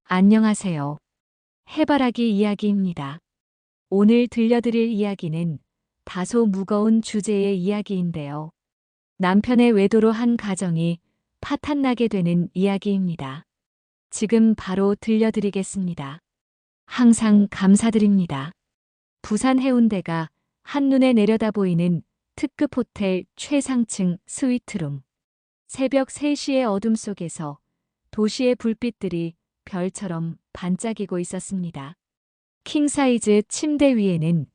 안녕하세요. 해바라기 이야기입니다. 오늘 들려드릴 이야기는 다소 무거운 주제의 이야기인데요. 남편의 외도로 한 가정이 파탄나게 되는 이야기입니다. 지금 바로 들려드리겠습니다. 항상 감사드립니다. 부산 해운대가 한눈에 내려다 보이는 특급 호텔 최상층 스위트룸. 새벽 3시의 어둠 속에서 도시의 불빛들이 별처럼 반짝이고 있었습니다. 킹사이즈 침대 위에는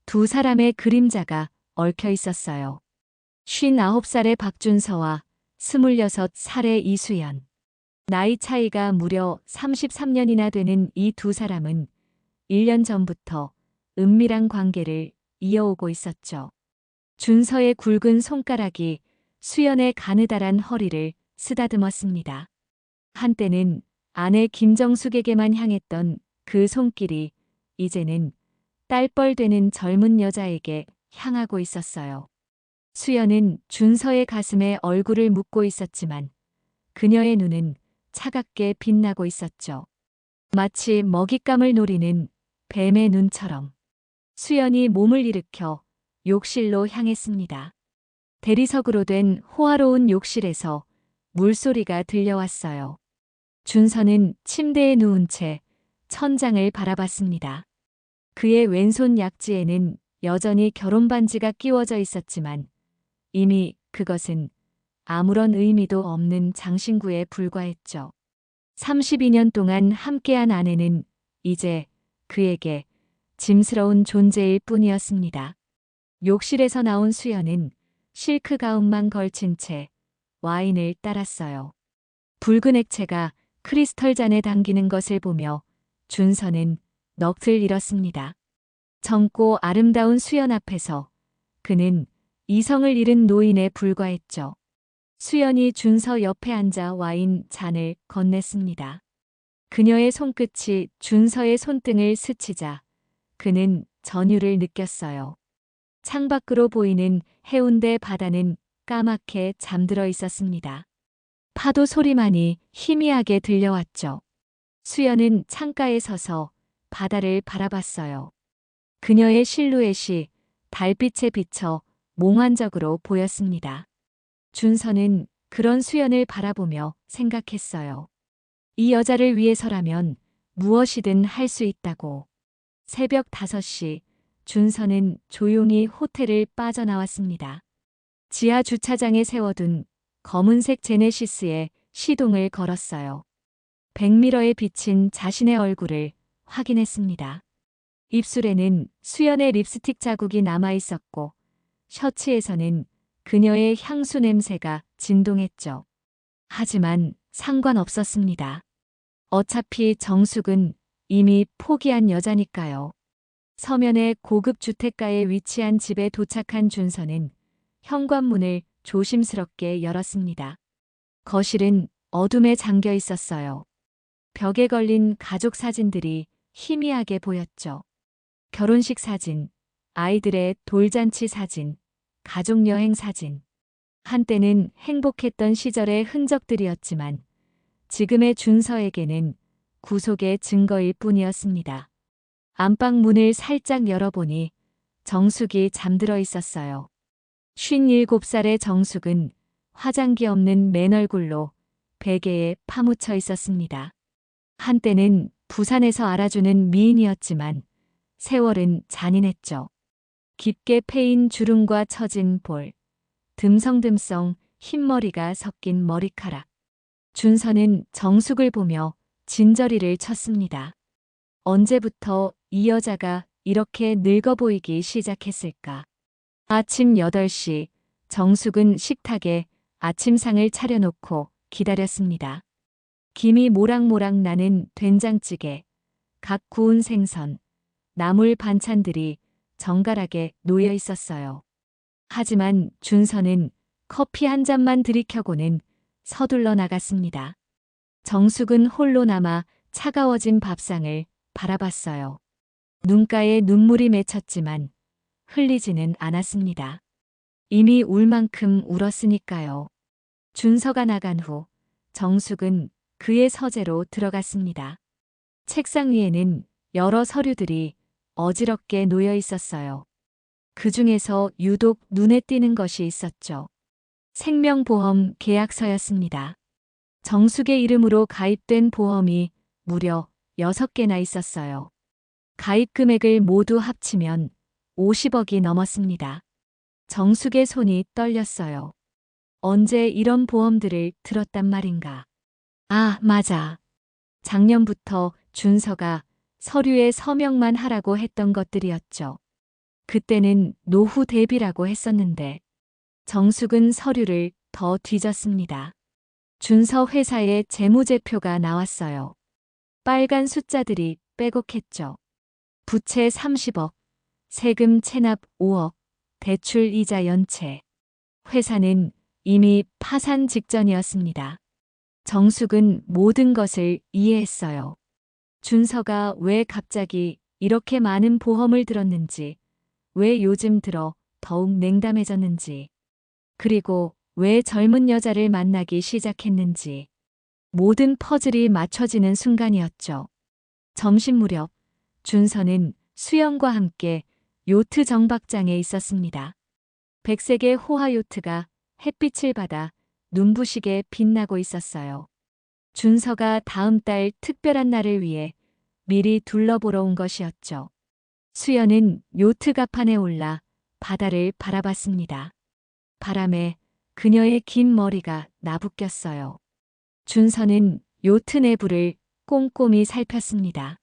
두 사람의 그림자가 얽혀 있었어요. 59살의 박준서와 26살의 이수연. 나이 차이가 무려 33년이나 되는 이 두 사람은 1년 전부터 은밀한 관계를 이어오고 있었죠. 준서의 굵은 손가락이 수연의 가느다란 허리를 쓰다듬었습니다. 한때는 아내 김정숙에게만 향했던 그 손길이 이제는 딸뻘 되는 젊은 여자에게 향하고 있었어요. 수연은 준서의 가슴에 얼굴을 묻고 있었지만 그녀의 눈은 차갑게 빛나고 있었죠. 마치 먹잇감을 노리는 뱀의 눈처럼. 수연이 몸을 일으켜 욕실로 향했습니다. 대리석으로 된 호화로운 욕실에서 물소리가 들려왔어요. 준서는 침대에 누운 채 천장을 바라봤습니다. 그의 왼손 약지에는 여전히 결혼 반지가 끼워져 있었지만 이미 그것은 아무런 의미도 없는 장신구에 불과했죠. 32년 동안 함께한 아내는 이제 그에게 짐스러운 존재일 뿐이었습니다. 욕실에서 나온 수연은 실크 가운만 걸친 채 와인을 따랐어요. 붉은 액체가 크리스털 잔에 담기는 것을 보며 준서는 넋을 잃었습니다. 젊고 아름다운 수연 앞에서 그는 이성을 잃은 노인에 불과했죠. 수연이 준서 옆에 앉아 와인 잔을 건넸습니다. 그녀의 손끝이 준서의 손등을 스치자 그는 전율을 느꼈어요. 창밖으로 보이는 해운대 바다는 까맣게 잠들어 있었습니다. 파도 소리만이 희미하게 들려왔죠. 수연은 창가에 서서 바다를 바라봤어요. 그녀의 실루엣이 달빛에 비쳐 몽환적으로 보였습니다. 준서는 그런 수연을 바라보며 생각했어요. 이 여자를 위해서라면 무엇이든 할 수 있다고. 새벽 5시 준서는 조용히 호텔을 빠져나왔습니다. 지하 주차장에 세워둔 검은색 제네시스에 시동을 걸었어요. 백미러에 비친 자신의 얼굴을 확인했습니다. 입술에는 수연의 립스틱 자국이 남아 있었고 셔츠에서는 그녀의 향수 냄새가 진동했죠. 하지만 상관없었습니다. 어차피 정숙은 이미 포기한 여자니까요. 서면의 고급 주택가에 위치한 집에 도착한 준서는 현관문을 조심스럽게 열었습니다. 거실은 어둠에 잠겨 있었어요. 벽에 걸린 가족 사진들이 희미하게 보였죠. 결혼식 사진, 아이들의 돌잔치 사진, 가족여행 사진. 한때는 행복했던 시절의 흔적들이었지만 지금의 준서에게는 구속의 증거일 뿐이었습니다. 안방 문을 살짝 열어보니 정숙이 잠들어 있었어요. 57살의 정숙은 화장기 없는 맨얼굴로 베개에 파묻혀 있었습니다. 한때는 부산에서 알아주는 미인이었지만 세월은 잔인했죠. 깊게 패인 주름과 처진 볼, 듬성듬성 흰머리가 섞인 머리카락. 준서는 정숙을 보며 진저리를 쳤습니다. 언제부터 이 여자가 이렇게 늙어 보이기 시작했을까? 아침 8시 정숙은 식탁에 아침상을 차려놓고 기다렸습니다. 김이 모락모락 나는 된장찌개, 각 구운 생선, 나물 반찬들이 정갈하게 놓여 있었어요. 하지만 준서는 커피 한 잔만 들이켜고는 서둘러 나갔습니다. 정숙은 홀로 남아 차가워진 밥상을 바라봤어요. 눈가에 눈물이 맺혔지만 흘리지는 않았습니다. 이미 울 만큼 울었으니까요. 준서가 나간 후 정숙은 그의 서재로 들어갔습니다. 책상 위에는 여러 서류들이 어지럽게 놓여 있었어요. 그 중에서 유독 눈에 띄는 것이 있었죠. 생명보험 계약서였습니다. 정숙의 이름으로 가입된 보험이 무려 6개나 있었어요. 가입 금액을 모두 합치면 50억이 넘었습니다. 정숙의 손이 떨렸어요. 언제 이런 보험들을 들었단 말인가. 아, 맞아. 작년부터 준서가 서류에 서명만 하라고 했던 것들이었죠. 그때는 노후 대비라고 했었는데 정숙은 서류를 더 뒤졌습니다. 준서 회사의 재무제표가 나왔어요. 빨간 숫자들이 빼곡했죠. 부채 30억, 세금 체납 5억, 대출 이자 연체. 회사는 이미 파산 직전이었습니다. 정숙은 모든 것을 이해했어요. 준서가 왜 갑자기 이렇게 많은 보험을 들었는지, 왜 요즘 들어 더욱 냉담해졌는지, 그리고 왜 젊은 여자를 만나기 시작했는지, 모든 퍼즐이 맞춰지는 순간이었죠. 점심 무렵 준서는 수연과 함께 요트 정박장에 있었습니다. 백색의 호화 요트가 햇빛을 받아 눈부시게 빛나고 있었어요. 준서가 다음 달 특별한 날을 위해 미리 둘러보러 온 것이었죠. 수연은 요트 갑판에 올라 바다를 바라봤습니다. 바람에 그녀의 긴 머리가 나부꼈어요. 준서는 요트 내부를 꼼꼼히 살폈습니다.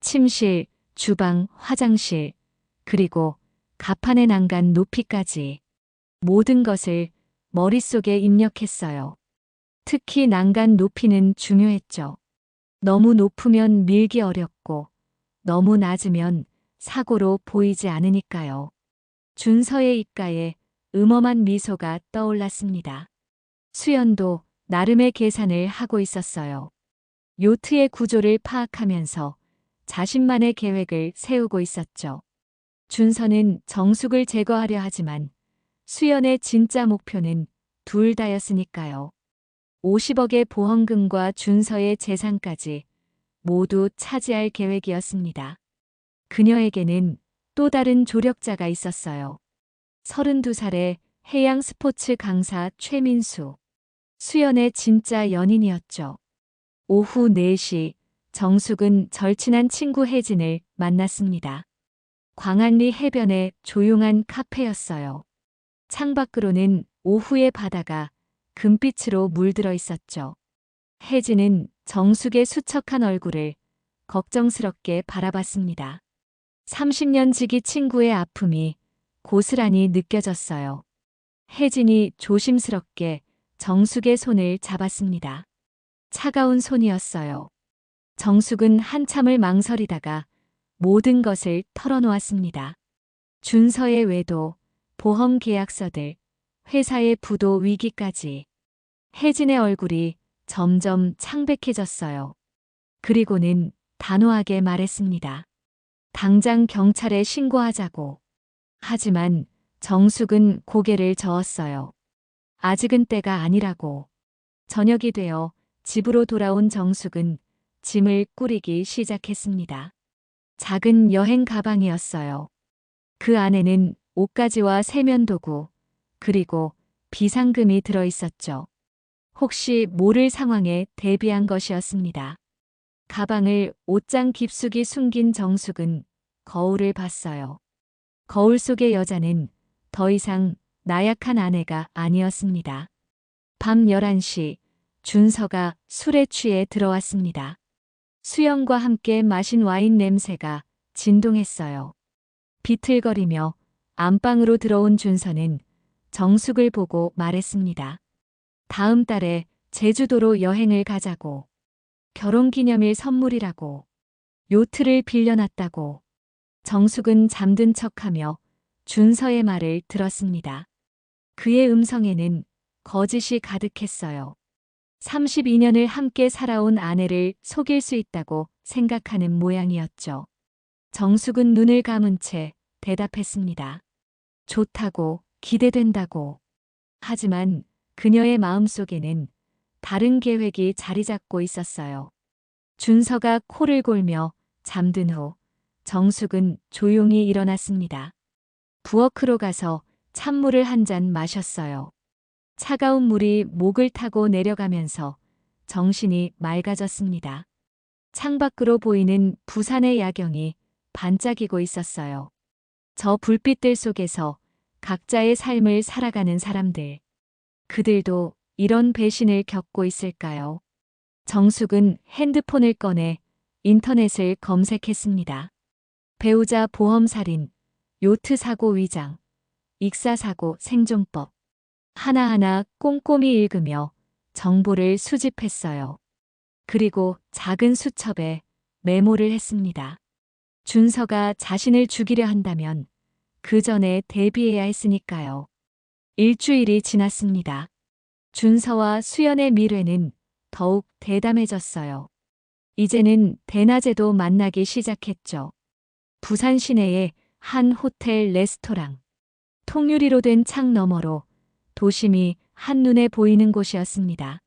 침실, 주방, 화장실, 그리고 갑판의 난간 높이까지 모든 것을 머릿속에 입력했어요. 특히 난간 높이는 중요했죠. 너무 높으면 밀기 어렵고 너무 낮으면 사고로 보이지 않으니까요. 준서의 입가에 음험한 미소가 떠올랐습니다. 수연도 나름의 계산을 하고 있었어요. 요트의 구조를 파악하면서 자신만의 계획을 세우고 있었죠. 준서는 정숙을 제거하려 하지만 수연의 진짜 목표는 둘 다였으니까요. 50억의 보험금과 준서의 재산까지 모두 차지할 계획이었습니다. 그녀에게는 또 다른 조력자가 있었어요. 32살의 해양 스포츠 강사 최민수. 수연의 진짜 연인이었죠. 오후 4시 정숙은 절친한 친구 혜진을 만났습니다. 광안리 해변의 조용한 카페였어요. 창밖으로는 오후의 바다가 금빛으로 물들어 있었죠. 혜진은 정숙의 수척한 얼굴을 걱정스럽게 바라봤습니다. 30년 지기 친구의 아픔이 고스란히 느껴졌어요. 혜진이 조심스럽게 정숙의 손을 잡았습니다. 차가운 손이었어요. 정숙은 한참을 망설이다가 모든 것을 털어놓았습니다. 준서의 외도, 보험 계약서들, 회사의 부도 위기까지. 혜진의 얼굴이 점점 창백해졌어요. 그리고는 단호하게 말했습니다. 당장 경찰에 신고하자고. 하지만 정숙은 고개를 저었어요. 아직은 때가 아니라고. 저녁이 되어 집으로 돌아온 정숙은 짐을 꾸리기 시작했습니다. 작은 여행 가방이었어요. 그 안에는 옷가지와 세면도구, 그리고 비상금이 들어 있었죠. 혹시 모를 상황에 대비한 것이었습니다. 가방을 옷장 깊숙이 숨긴 정숙은 거울을 봤어요. 거울 속의 여자는 더 이상 나약한 아내가 아니었습니다. 밤 11시 준서가 술에 취해 들어왔습니다. 수영과 함께 마신 와인 냄새가 진동했어요. 비틀거리며 안방으로 들어온 준서는 정숙을 보고 말했습니다. 다음 달에 제주도로 여행을 가자고. 결혼기념일 선물이라고. 요트를 빌려놨다고. 정숙은 잠든 척하며 준서의 말을 들었습니다. 그의 음성에는 거짓이 가득했어요. 32년을 함께 살아온 아내를 속일 수 있다고 생각하는 모양이었죠. 정숙은 눈을 감은 채 대답했습니다. 좋다고, 기대된다고. 하지만 그녀의 마음속에는 다른 계획이 자리 잡고 있었어요. 준서가 코를 골며 잠든 후 정숙은 조용히 일어났습니다. 부엌으로 가서 찬물을 한 잔 마셨어요. 차가운 물이 목을 타고 내려가면서 정신이 맑아졌습니다. 창밖으로 보이는 부산의 야경이 반짝이고 있었어요. 저 불빛들 속에서 각자의 삶을 살아가는 사람들. 그들도 이런 배신을 겪고 있을까요? 정숙은 핸드폰을 꺼내 인터넷을 검색했습니다. 배우자 보험살인, 요트 사고 위장, 익사 사고 생존법. 하나하나 꼼꼼히 읽으며 정보를 수집했어요. 그리고 작은 수첩에 메모를 했습니다. 준서가 자신을 죽이려 한다면 그 전에 대비해야 했으니까요. 일주일이 지났습니다. 준서와 수연의 미래는 더욱 대담해졌어요. 이제는 대낮에도 만나기 시작했죠. 부산 시내의 한 호텔 레스토랑. 통유리로 된 창 너머로 도심이 한눈에 보이는 곳이었습니다.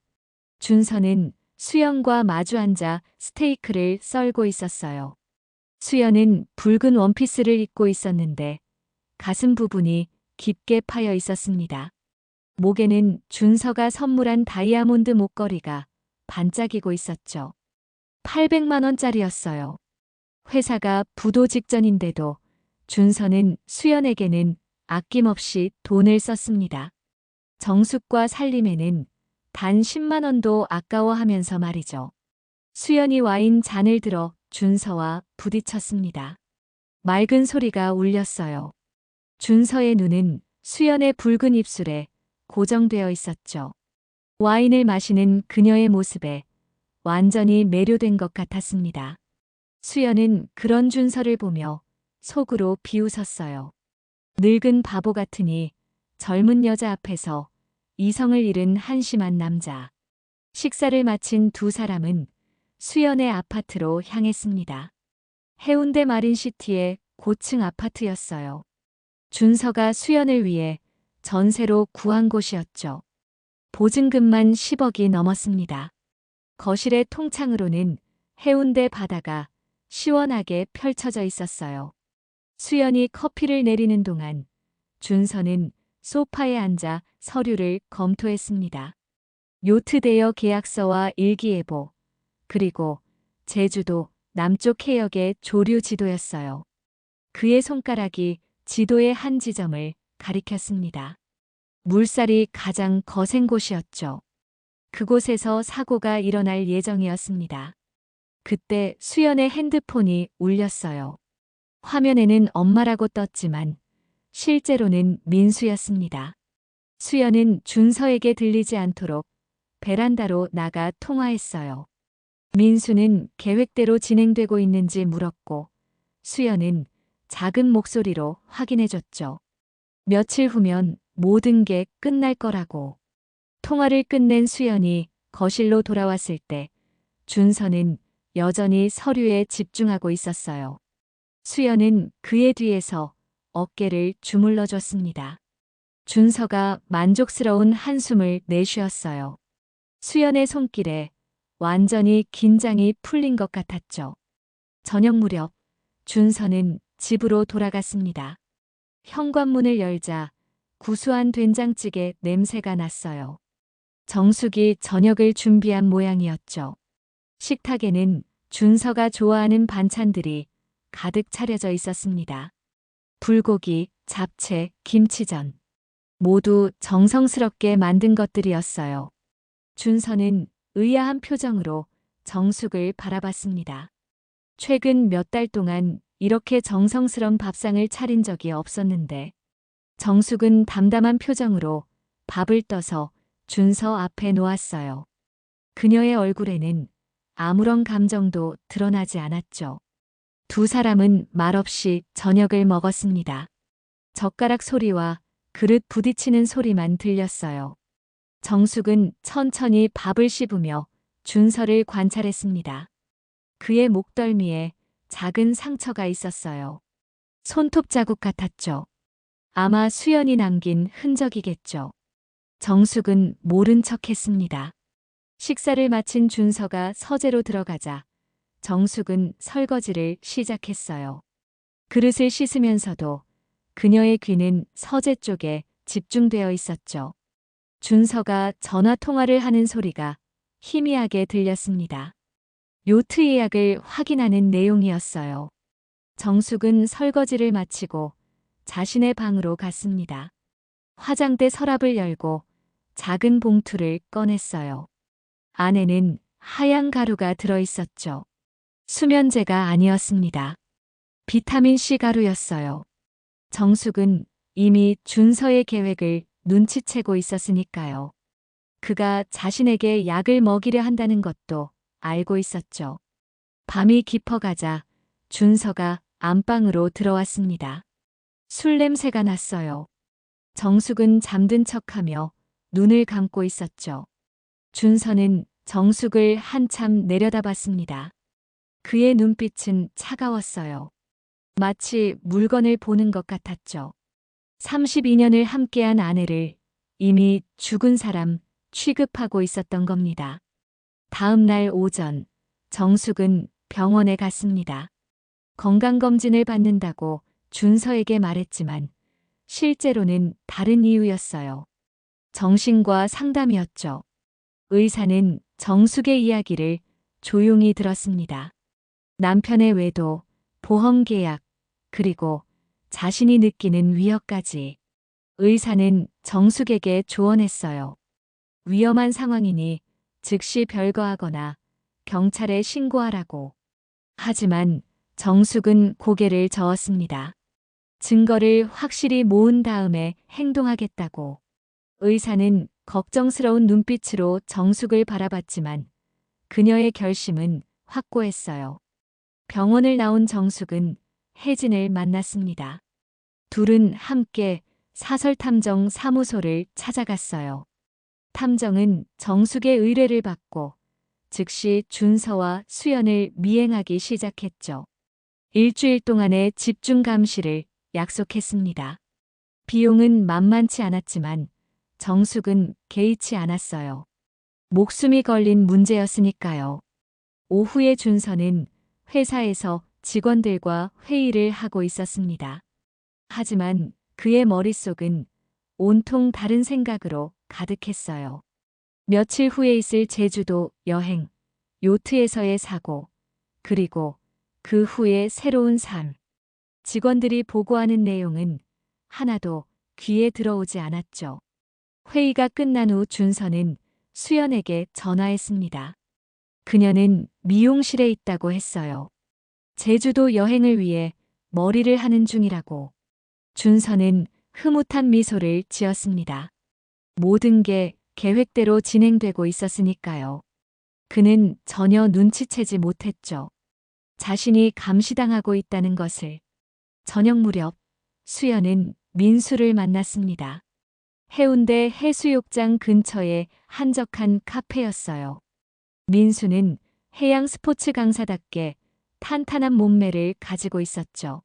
준서는 수연과 마주 앉아 스테이크를 썰고 있었어요. 수연은 붉은 원피스를 입고 있었는데 가슴 부분이 깊게 파여 있었습니다. 목에는 준서가 선물한 다이아몬드 목걸이가 반짝이고 있었죠. 800만 원짜리였어요. 회사가 부도 직전인데도 준서는 수연에게는 아낌없이 돈을 썼습니다. 정숙과 살림에는 단 10만 원도 아까워하면서 말이죠. 수연이 와인 잔을 들어 준서와 부딪혔습니다. 맑은 소리가 울렸어요. 준서의 눈은 수연의 붉은 입술에 고정되어 있었죠. 와인을 마시는 그녀의 모습에 완전히 매료된 것 같았습니다. 수연은 그런 준서를 보며 속으로 비웃었어요. 늙은 바보 같으니 젊은 여자 앞에서 이성을 잃은 한심한 남자. 식사를 마친 두 사람은 수연의 아파트로 향했습니다. 해운대 마린시티의 고층 아파트였어요. 준서가 수연을 위해 전세로 구한 곳이었죠. 보증금만 10억이 넘었습니다. 거실의 통창으로는 해운대 바다가 시원하게 펼쳐져 있었어요. 수연이 커피를 내리는 동안 준서는 소파에 앉아 서류를 검토했습니다. 요트 대여 계약서와 일기예보, 그리고 제주도 남쪽 해역의 조류 지도였어요. 그의 손가락이 지도의 한 지점을 가리켰습니다. 물살이 가장 거센 곳이었죠. 그곳에서 사고가 일어날 예정이었습니다. 그때 수연의 핸드폰이 울렸어요. 화면에는 엄마라고 떴지만 실제로는 민수였습니다. 수연은 준서에게 들리지 않도록 베란다로 나가 통화했어요. 민수는 계획대로 진행되고 있는지 물었고 수연은 작은 목소리로 확인해줬죠. 며칠 후면 모든 게 끝날 거라고. 통화를 끝낸 수연이 거실로 돌아왔을 때 준서는 여전히 서류에 집중하고 있었어요. 수연은 그의 뒤에서 어깨를 주물러 줬습니다. 준서가 만족스러운 한숨을 내쉬었어요. 수연의 손길에 완전히 긴장이 풀린 것 같았죠. 저녁 무렵 준서는 집으로 돌아갔습니다. 현관문을 열자 구수한 된장찌개 냄새가 났어요. 정숙이 저녁을 준비한 모양이었죠. 식탁에는 준서가 좋아하는 반찬들이 가득 차려져 있었습니다. 불고기, 잡채, 김치전. 모두 정성스럽게 만든 것들이었어요. 준서는 의아한 표정으로 정숙을 바라봤습니다. 최근 몇 달 동안 이렇게 정성스런 밥상을 차린 적이 없었는데 정숙은 담담한 표정으로 밥을 떠서 준서 앞에 놓았어요. 그녀의 얼굴에는 아무런 감정도 드러나지 않았죠. 두 사람은 말없이 저녁을 먹었습니다. 젓가락 소리와 그릇 부딪히는 소리만 들렸어요. 정숙은 천천히 밥을 씹으며 준서를 관찰했습니다. 그의 목덜미에 작은 상처가 있었어요. 손톱 자국 같았죠. 아마 수연이 남긴 흔적이겠죠. 정숙은 모른 척했습니다. 식사를 마친 준서가 서재로 들어가자 정숙은 설거지를 시작했어요. 그릇을 씻으면서도 그녀의 귀는 서재 쪽에 집중되어 있었죠. 준서가 전화 통화를 하는 소리가 희미하게 들렸습니다. 요트 예약을 확인하는 내용이었어요. 정숙은 설거지를 마치고 자신의 방으로 갔습니다. 화장대 서랍을 열고 작은 봉투를 꺼냈어요. 안에는 하얀 가루가 들어 있었죠. 수면제가 아니었습니다. 비타민C 가루였어요. 정숙은 이미 준서의 계획을 눈치채고 있었으니까요. 그가 자신에게 약을 먹이려 한다는 것도 알고 있었죠. 밤이 깊어가자 준서가 안방으로 들어왔습니다. 술 냄새가 났어요. 정숙은 잠든 척하며 눈을 감고 있었죠. 준서는 정숙을 한참 내려다봤습니다. 그의 눈빛은 차가웠어요. 마치 물건을 보는 것 같았죠. 32년을 함께한 아내를 이미 죽은 사람 취급하고 있었던 겁니다. 다음 날 오전, 정숙은 병원에 갔습니다. 건강검진을 받는다고 준서에게 말했지만 실제로는 다른 이유였어요. 정신과 상담이었죠. 의사는 정숙의 이야기를 조용히 들었습니다. 남편의 외도, 보험 계약, 그리고 자신이 느끼는 위협까지. 의사는 정숙에게 조언했어요. 위험한 상황이니 즉시 별거하거나 경찰에 신고하라고. 하지만 정숙은 고개를 저었습니다. 증거를 확실히 모은 다음에 행동하겠다고. 의사는 걱정스러운 눈빛으로 정숙을 바라봤지만 그녀의 결심은 확고했어요. 병원을 나온 정숙은 혜진을 만났습니다. 둘은 함께 사설탐정 사무소를 찾아갔어요. 탐정은 정숙의 의뢰를 받고 즉시 준서와 수연을 미행하기 시작했죠. 일주일 동안의 집중 감시를 약속했습니다. 비용은 만만치 않았지만 정숙은 개의치 않았어요. 목숨이 걸린 문제였으니까요. 오후에 준서는 회사에서 직원들과 회의를 하고 있었습니다. 하지만 그의 머릿속은 온통 다른 생각으로 가득했어요. 며칠 후에 있을 제주도 여행, 요트에서의 사고, 그리고 그 후의 새로운 삶. 직원들이 보고하는 내용은 하나도 귀에 들어오지 않았죠. 회의가 끝난 후 준서는 수연에게 전화했습니다. 그녀는 미용실에 있다고 했어요. 제주도 여행을 위해 머리를 하는 중이라고. 준서는 흐뭇한 미소를 지었습니다. 모든 게 계획대로 진행되고 있었으니까요. 그는 전혀 눈치채지 못했죠. 자신이 감시당하고 있다는 것을. 저녁 무렵 수연은 민수를 만났습니다. 해운대 해수욕장 근처의 한적한 카페였어요. 민수는 해양 스포츠 강사답게 탄탄한 몸매를 가지고 있었죠.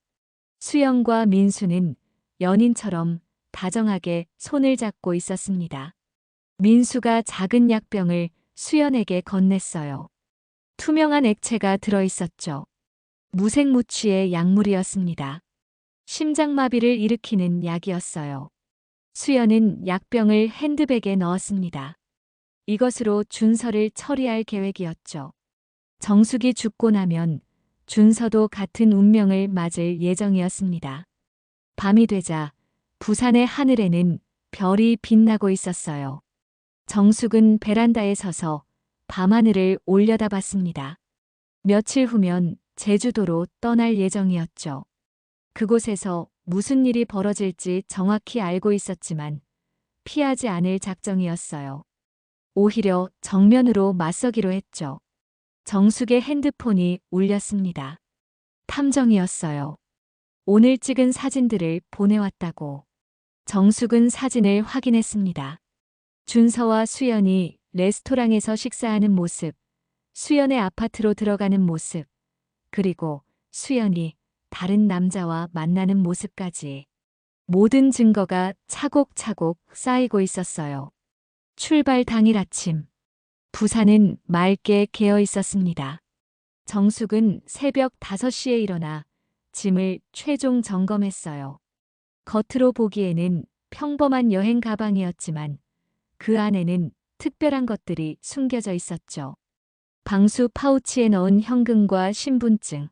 수연과 민수는 연인처럼 다정하게 손을 잡고 있었습니다. 민수가 작은 약병을 수연에게 건넸어요. 투명한 액체가 들어 있었죠. 무색무취의 약물이었습니다. 심장마비를 일으키는 약이었어요. 수연은 약병을 핸드백에 넣었습니다. 이것으로 준서를 처리할 계획이었죠. 정숙이 죽고 나면 준서도 같은 운명을 맞을 예정이었습니다. 밤이 되자 부산의 하늘에는 별이 빛나고 있었어요. 정숙은 베란다에 서서 밤하늘을 올려다봤습니다. 며칠 후면 제주도로 떠날 예정이었죠. 그곳에서 무슨 일이 벌어질지 정확히 알고 있었지만 피하지 않을 작정이었어요. 오히려 정면으로 맞서기로 했죠. 정숙의 핸드폰이 울렸습니다. 탐정이었어요. 오늘 찍은 사진들을 보내왔다고. 정숙은 사진을 확인했습니다. 준서와 수연이 레스토랑에서 식사하는 모습, 수연의 아파트로 들어가는 모습, 그리고 수연이 다른 남자와 만나는 모습까지. 모든 증거가 차곡차곡 쌓이고 있었어요. 출발 당일 아침, 부산은 맑게 개어 있었습니다. 정숙은 새벽 5시에 일어나 짐을 최종 점검했어요. 겉으로 보기에는 평범한 여행 가방이었지만 그 안에는 특별한 것들이 숨겨져 있었죠. 방수 파우치에 넣은 현금과 신분증,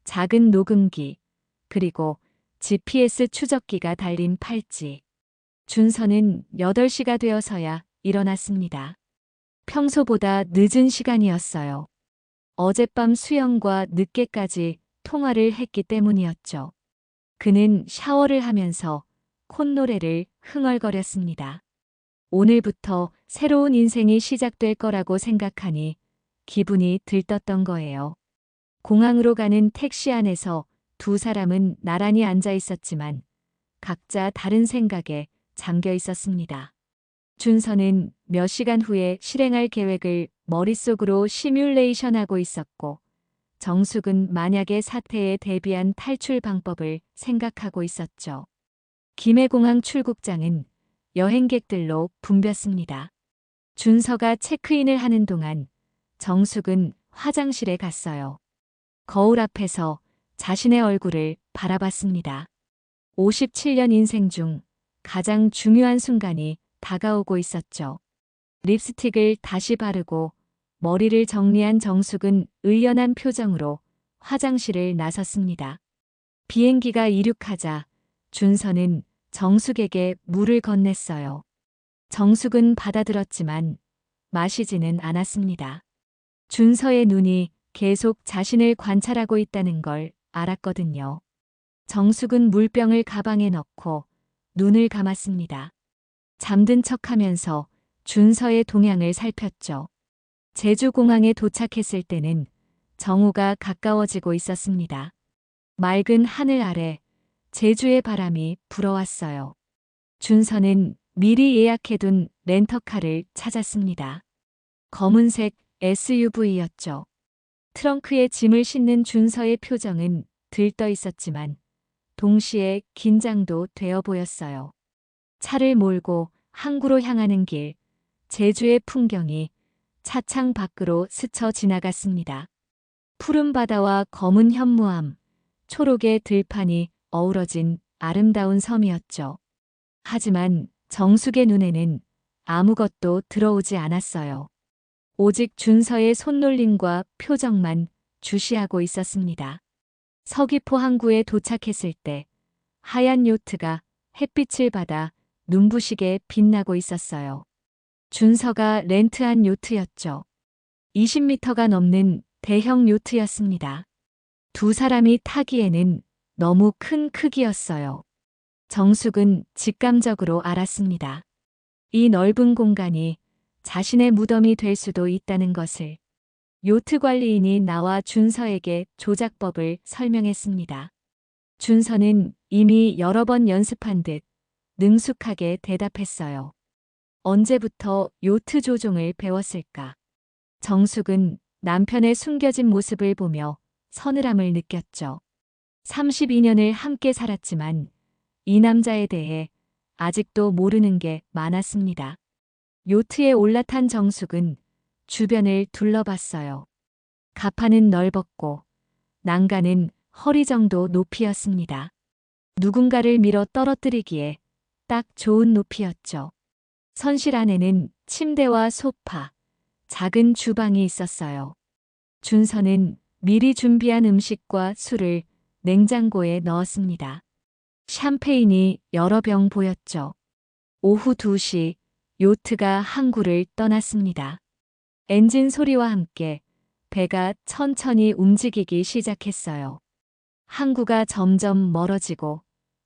작은 녹음기, 그리고 GPS 추적기가 달린 팔찌. 준서는 8시가 되어서야 일어났습니다. 평소보다 늦은 시간이었어요. 어젯밤 수영과 늦게까지 통화를 했기 때문이었죠. 그는 샤워를 하면서 콧노래를 흥얼거렸습니다. 오늘부터 새로운 인생이 시작될 거라고 생각하니 기분이 들떴던 거예요. 공항으로 가는 택시 안에서 두 사람은 나란히 앉아 있었지만 각자 다른 생각에 잠겨 있었습니다. 준서는 몇 시간 후에 실행할 계획을 머릿속으로 시뮬레이션하고 있었고, 정숙은 만약의 사태에 대비한 탈출 방법을 생각하고 있었죠. 김해공항 출국장은 여행객들로 붐볐습니다. 준서가 체크인을 하는 동안 정숙은 화장실에 갔어요. 거울 앞에서 자신의 얼굴을 바라봤습니다. 57년 인생 중 가장 중요한 순간이 다가오고 있었죠. 립스틱을 다시 바르고 머리를 정리한 정숙은 의연한 표정으로 화장실을 나섰습니다. 비행기가 이륙하자 준서는 정숙에게 물을 건넸어요. 정숙은 받아들었지만 마시지는 않았습니다. 준서의 눈이 계속 자신을 관찰하고 있다는 걸 알았거든요. 정숙은 물병을 가방에 넣고 눈을 감았습니다. 잠든 척하면서 준서의 동향을 살폈죠. 제주공항에 도착했을 때는 정오가 가까워지고 있었습니다. 맑은 하늘 아래 제주의 바람이 불어왔어요. 준서는 미리 예약해둔 렌터카를 찾았습니다. 검은색 SUV였죠. 트렁크에 짐을 싣는 준서의 표정은 들떠 있었지만 동시에 긴장도 되어 보였어요. 차를 몰고 항구로 향하는 길, 제주의 풍경이 차창 밖으로 스쳐 지나갔습니다. 푸른 바다와 검은 현무암, 초록의 들판이 어우러진 아름다운 섬이었죠. 하지만 정숙의 눈에는 아무것도 들어오지 않았어요. 오직 준서의 손놀림과 표정만 주시하고 있었습니다. 서귀포 항구에 도착했을 때 하얀 요트가 햇빛을 받아 눈부시게 빛나고 있었어요. 준서가 렌트한 요트였죠. 20m가 넘는 대형 요트였습니다. 두 사람이 타기에는 너무 큰 크기였어요. 정숙은 직감적으로 알았습니다. 이 넓은 공간이 자신의 무덤이 될 수도 있다는 것을. 요트 관리인이 나와 준서에게 조작법을 설명했습니다. 준서는 이미 여러 번 연습한 듯 능숙하게 대답했어요. 언제부터 요트 조종을 배웠을까? 정숙은 남편의 숨겨진 모습을 보며 서늘함을 느꼈죠. 32년을 함께 살았지만 이 남자에 대해 아직도 모르는 게 많았습니다. 요트에 올라탄 정숙은 주변을 둘러봤어요. 가판은 넓었고 난간은 허리 정도 높이였습니다. 누군가를 밀어 떨어뜨리기에 딱 좋은 높이였죠. 선실 안에는 침대와 소파, 작은 주방이 있었어요. 준서는 미리 준비한 음식과 술을 냉장고에 넣었습니다. 샴페인이 여러 병 보였죠. 오후 2시 요트가 항구를 떠났습니다. 엔진 소리와 함께 배가 천천히 움직이기 시작했어요. 항구가 점점 멀어지고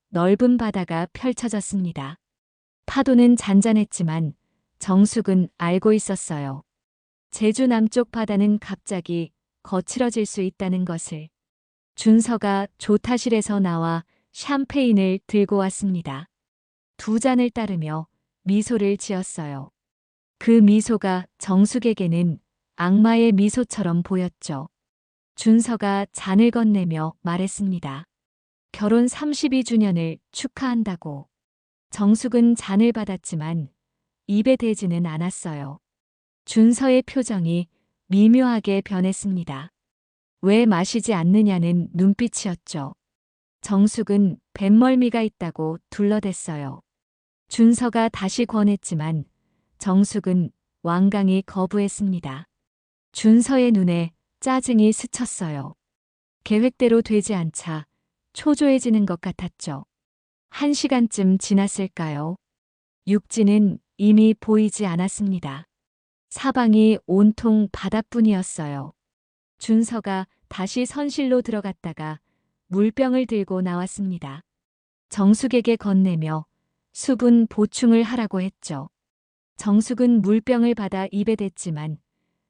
넓은 바다가 펼쳐졌습니다. 파도는 잔잔했지만 정숙은 알고 있었어요. 제주 남쪽 바다는 갑자기 거칠어질 수 있다는 것을. 준서가 조타실에서 나와 샴페인을 들고 왔습니다. 두 잔을 따르며 미소를 지었어요. 그 미소가 정숙에게는 악마의 미소처럼 보였죠. 준서가 잔을 건네며 말했습니다. 결혼 32주년을 축하한다고. 정숙은 잔을 받았지만 입에 대지는 않았어요. 준서의 표정이 미묘하게 변했습니다. 왜 마시지 않느냐는 눈빛이었죠. 정숙은 뱃멀미가 있다고 둘러댔어요. 준서가 다시 권했지만 정숙은 완강히 거부했습니다. 준서의 눈에 짜증이 스쳤어요. 계획대로 되지 않자 초조해지는 것 같았죠. 1시간쯤 지났을까요? 육지는 이미 보이지 않았습니다. 사방이 온통 바다뿐이었어요. 준서가 다시 선실로 들어갔다가 물병을 들고 나왔습니다. 정숙에게 건네며 수분 보충을 하라고 했죠. 정숙은 물병을 받아 입에 댔지만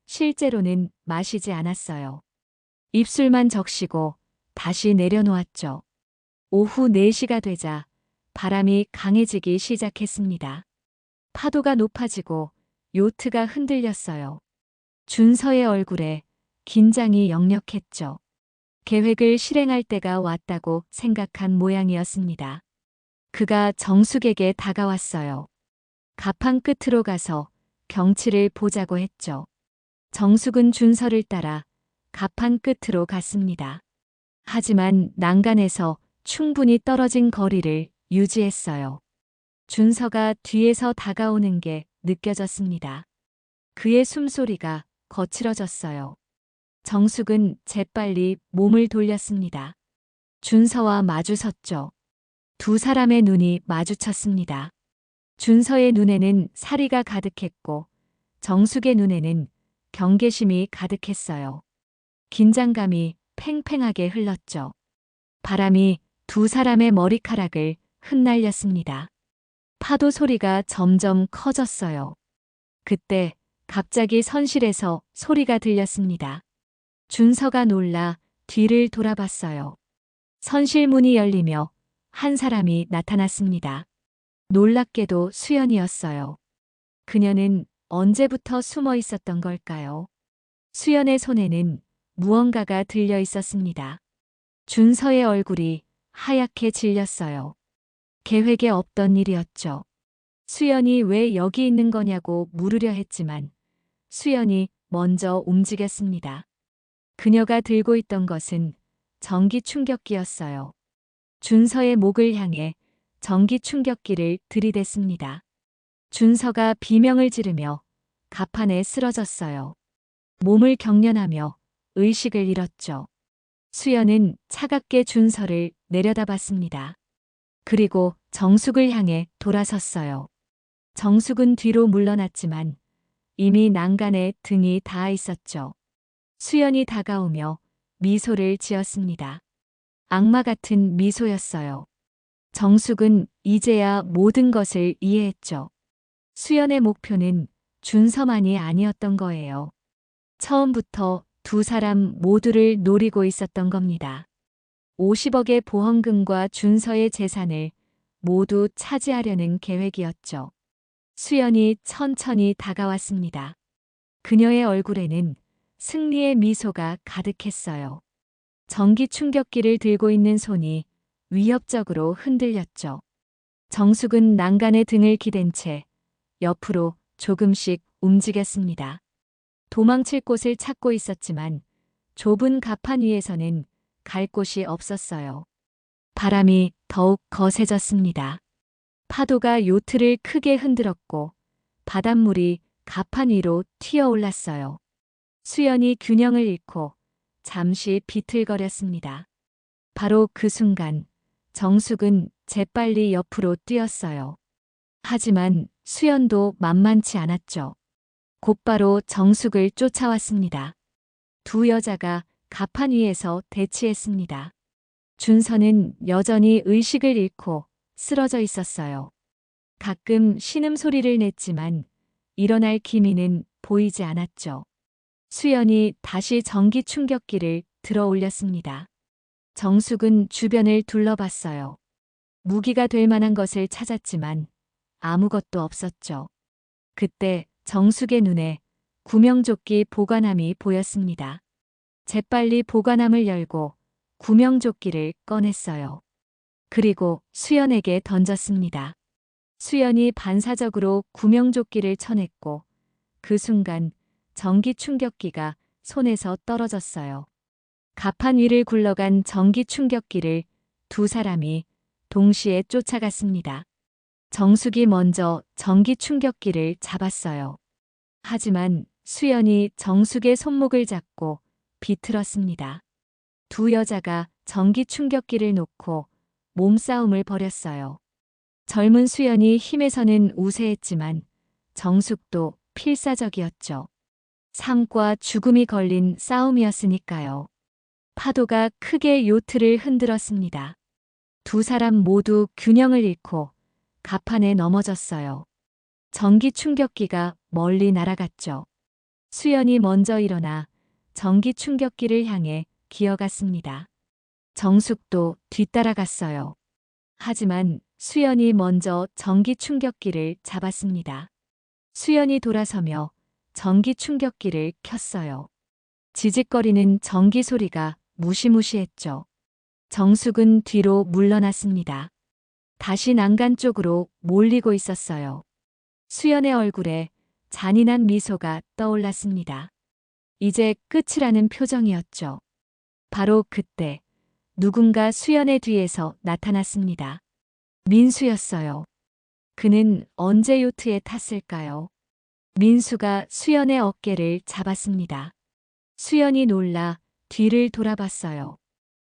실제로는 마시지 않았어요. 입술만 적시고 다시 내려놓았죠. 오후 4시가 되자 바람이 강해지기 시작했습니다. 파도가 높아지고 요트가 흔들렸어요. 준서의 얼굴에 긴장이 역력했죠. 계획을 실행할 때가 왔다고 생각한 모양이었습니다. 그가 정숙에게 다가왔어요. 가판 끝으로 가서 경치를 보자고 했죠. 정숙은 준서를 따라 가판 끝으로 갔습니다. 하지만 난간에서 충분히 떨어진 거리를 유지했어요. 준서가 뒤에서 다가오는 게 느껴졌습니다. 그의 숨소리가 거칠어졌어요. 정숙은 재빨리 몸을 돌렸습니다. 준서와 마주섰죠. 두 사람의 눈이 마주쳤습니다. 준서의 눈에는 사리가 가득했고 정숙의 눈에는 경계심이 가득했어요. 긴장감이 팽팽하게 흘렀죠. 바람이 두 사람의 머리카락을 흩날렸습니다. 파도 소리가 점점 커졌어요. 그때 갑자기 선실에서 소리가 들렸습니다. 준서가 놀라 뒤를 돌아봤어요. 선실 문이 열리며 한 사람이 나타났습니다. 놀랍게도 수연이었어요. 그녀는 언제부터 숨어 있었던 걸까요? 수연의 손에는 무언가가 들려 있었습니다. 준서의 얼굴이 하얗게 질렸어요. 계획에 없던 일이었죠. 수연이 왜 여기 있는 거냐고 물으려 했지만 수연이 먼저 움직였습니다. 그녀가 들고 있던 것은 전기 충격기였어요. 준서의 목을 향해 전기 충격기를 들이댔습니다. 준서가 비명을 지르며 가판에 쓰러졌어요. 몸을 경련하며 의식을 잃었죠. 수연은 차갑게 준서를 내려다봤습니다. 그리고 정숙을 향해 돌아섰어요. 정숙은 뒤로 물러났지만 이미 난간에 등이 닿아 있었죠. 수연이 다가오며 미소를 지었습니다. 악마 같은 미소였어요. 정숙은 이제야 모든 것을 이해했죠. 수연의 목표는 준서만이 아니었던 거예요. 처음부터 두 사람 모두를 노리고 있었던 겁니다. 50억의 보험금과 준서의 재산을 모두 차지하려는 계획이었죠. 수연이 천천히 다가왔습니다. 그녀의 얼굴에는 승리의 미소가 가득했어요. 전기 충격기를 들고 있는 손이 위협적으로 흔들렸죠. 정숙은 난간에 등을 기댄 채 옆으로 조금씩 움직였습니다. 도망칠 곳을 찾고 있었지만 좁은 가판 위에서는 갈 곳이 없었어요. 바람이 더욱 거세졌습니다. 파도가 요트를 크게 흔들었고 바닷물이 가판 위로 튀어올랐어요. 수연이 균형을 잃고 잠시 비틀거렸습니다. 바로 그 순간 정숙은 재빨리 옆으로 뛰었어요. 하지만 수연도 만만치 않았죠. 곧바로 정숙을 쫓아왔습니다. 두 여자가 가판 위에서 대치했습니다. 준서는 여전히 의식을 잃고 쓰러져 있었어요. 가끔 신음소리를 냈지만 일어날 기미는 보이지 않았죠. 수연이 다시 전기 충격기를 들어 올렸습니다. 정숙은 주변을 둘러봤어요. 무기가 될 만한 것을 찾았지만 아무것도 없었죠. 그때 정숙의 눈에 구명조끼 보관함이 보였습니다. 재빨리 보관함을 열고 구명조끼를 꺼냈어요. 그리고 수연에게 던졌습니다. 수연이 반사적으로 구명조끼를 쳐냈고 그 순간 전기 충격기가 손에서 떨어졌어요. 갑판 위를 굴러간 전기 충격기를 두 사람이 동시에 쫓아갔습니다. 정숙이 먼저 전기 충격기를 잡았어요. 하지만 수연이 정숙의 손목을 잡고 비틀었습니다. 두 여자가 전기 충격기를 놓고 몸싸움을 벌였어요. 젊은 수연이 힘에서는 우세했지만 정숙도 필사적이었죠. 삶과 죽음이 걸린 싸움이었으니까요. 파도가 크게 요트를 흔들었습니다. 두 사람 모두 균형을 잃고 갑판에 넘어졌어요. 전기 충격기가 멀리 날아갔죠. 수연이 먼저 일어나 전기 충격기를 향해 기어갔습니다. 정숙도 뒤따라갔어요. 하지만 수연이 먼저 전기 충격기를 잡았습니다. 수연이 돌아서며 전기 충격기를 켰어요. 지직거리는 전기 소리가 무시무시했죠. 정숙은 뒤로 물러났습니다. 다시 난간 쪽으로 몰리고 있었어요. 수연의 얼굴에 잔인한 미소가 떠올랐습니다. 이제 끝이라는 표정이었죠. 바로 그때 누군가 수연의 뒤에서 나타났습니다. 민수였어요. 그는 언제 요트에 탔을까요? 민수가 수연의 어깨를 잡았습니다. 수연이 놀라 뒤를 돌아봤어요.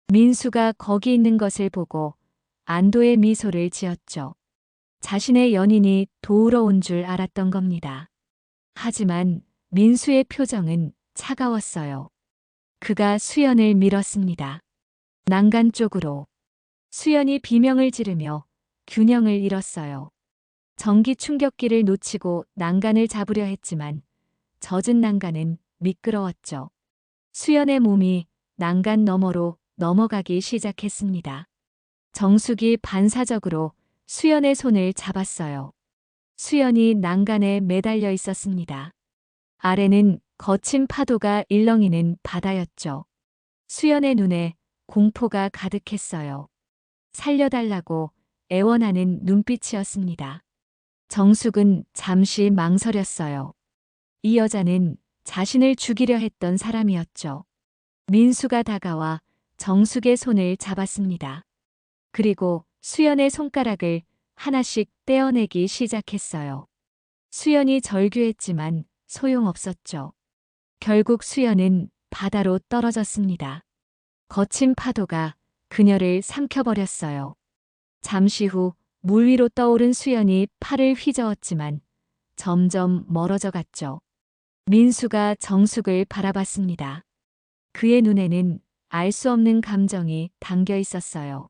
민수가 거기 있는 것을 보고 안도의 미소를 지었죠. 자신의 연인이 도우러 온 줄 알았던 겁니다. 하지만 민수의 표정은 차가웠어요. 그가 수연을 밀었습니다. 난간 쪽으로. 수연이 비명을 지르며 균형을 잃었어요. 전기 충격기를 놓치고 난간을 잡으려 했지만 젖은 난간은 미끄러웠죠. 수연의 몸이 난간 너머로 넘어가기 시작했습니다. 정숙이 반사적으로 수연의 손을 잡았어요. 수연이 난간에 매달려 있었습니다. 아래는 거친 파도가 일렁이는 바다였죠. 수연의 눈에 공포가 가득했어요. 살려달라고 애원하는 눈빛이었습니다. 정숙은 잠시 망설였어요. 이 여자는 자신을 죽이려 했던 사람이었죠. 민수가 다가와 정숙의 손을 잡았습니다. 그리고 수연의 손가락을 하나씩 떼어내기 시작했어요. 수연이 절규했지만 소용없었죠. 결국 수연은 바다로 떨어졌습니다. 거친 파도가 그녀를 삼켜버렸어요. 잠시 후 물 위로 떠오른 수연이 팔을 휘저었지만 점점 멀어져 갔죠. 민수가 정숙을 바라봤습니다. 그의 눈에는 알 수 없는 감정이 담겨 있었어요.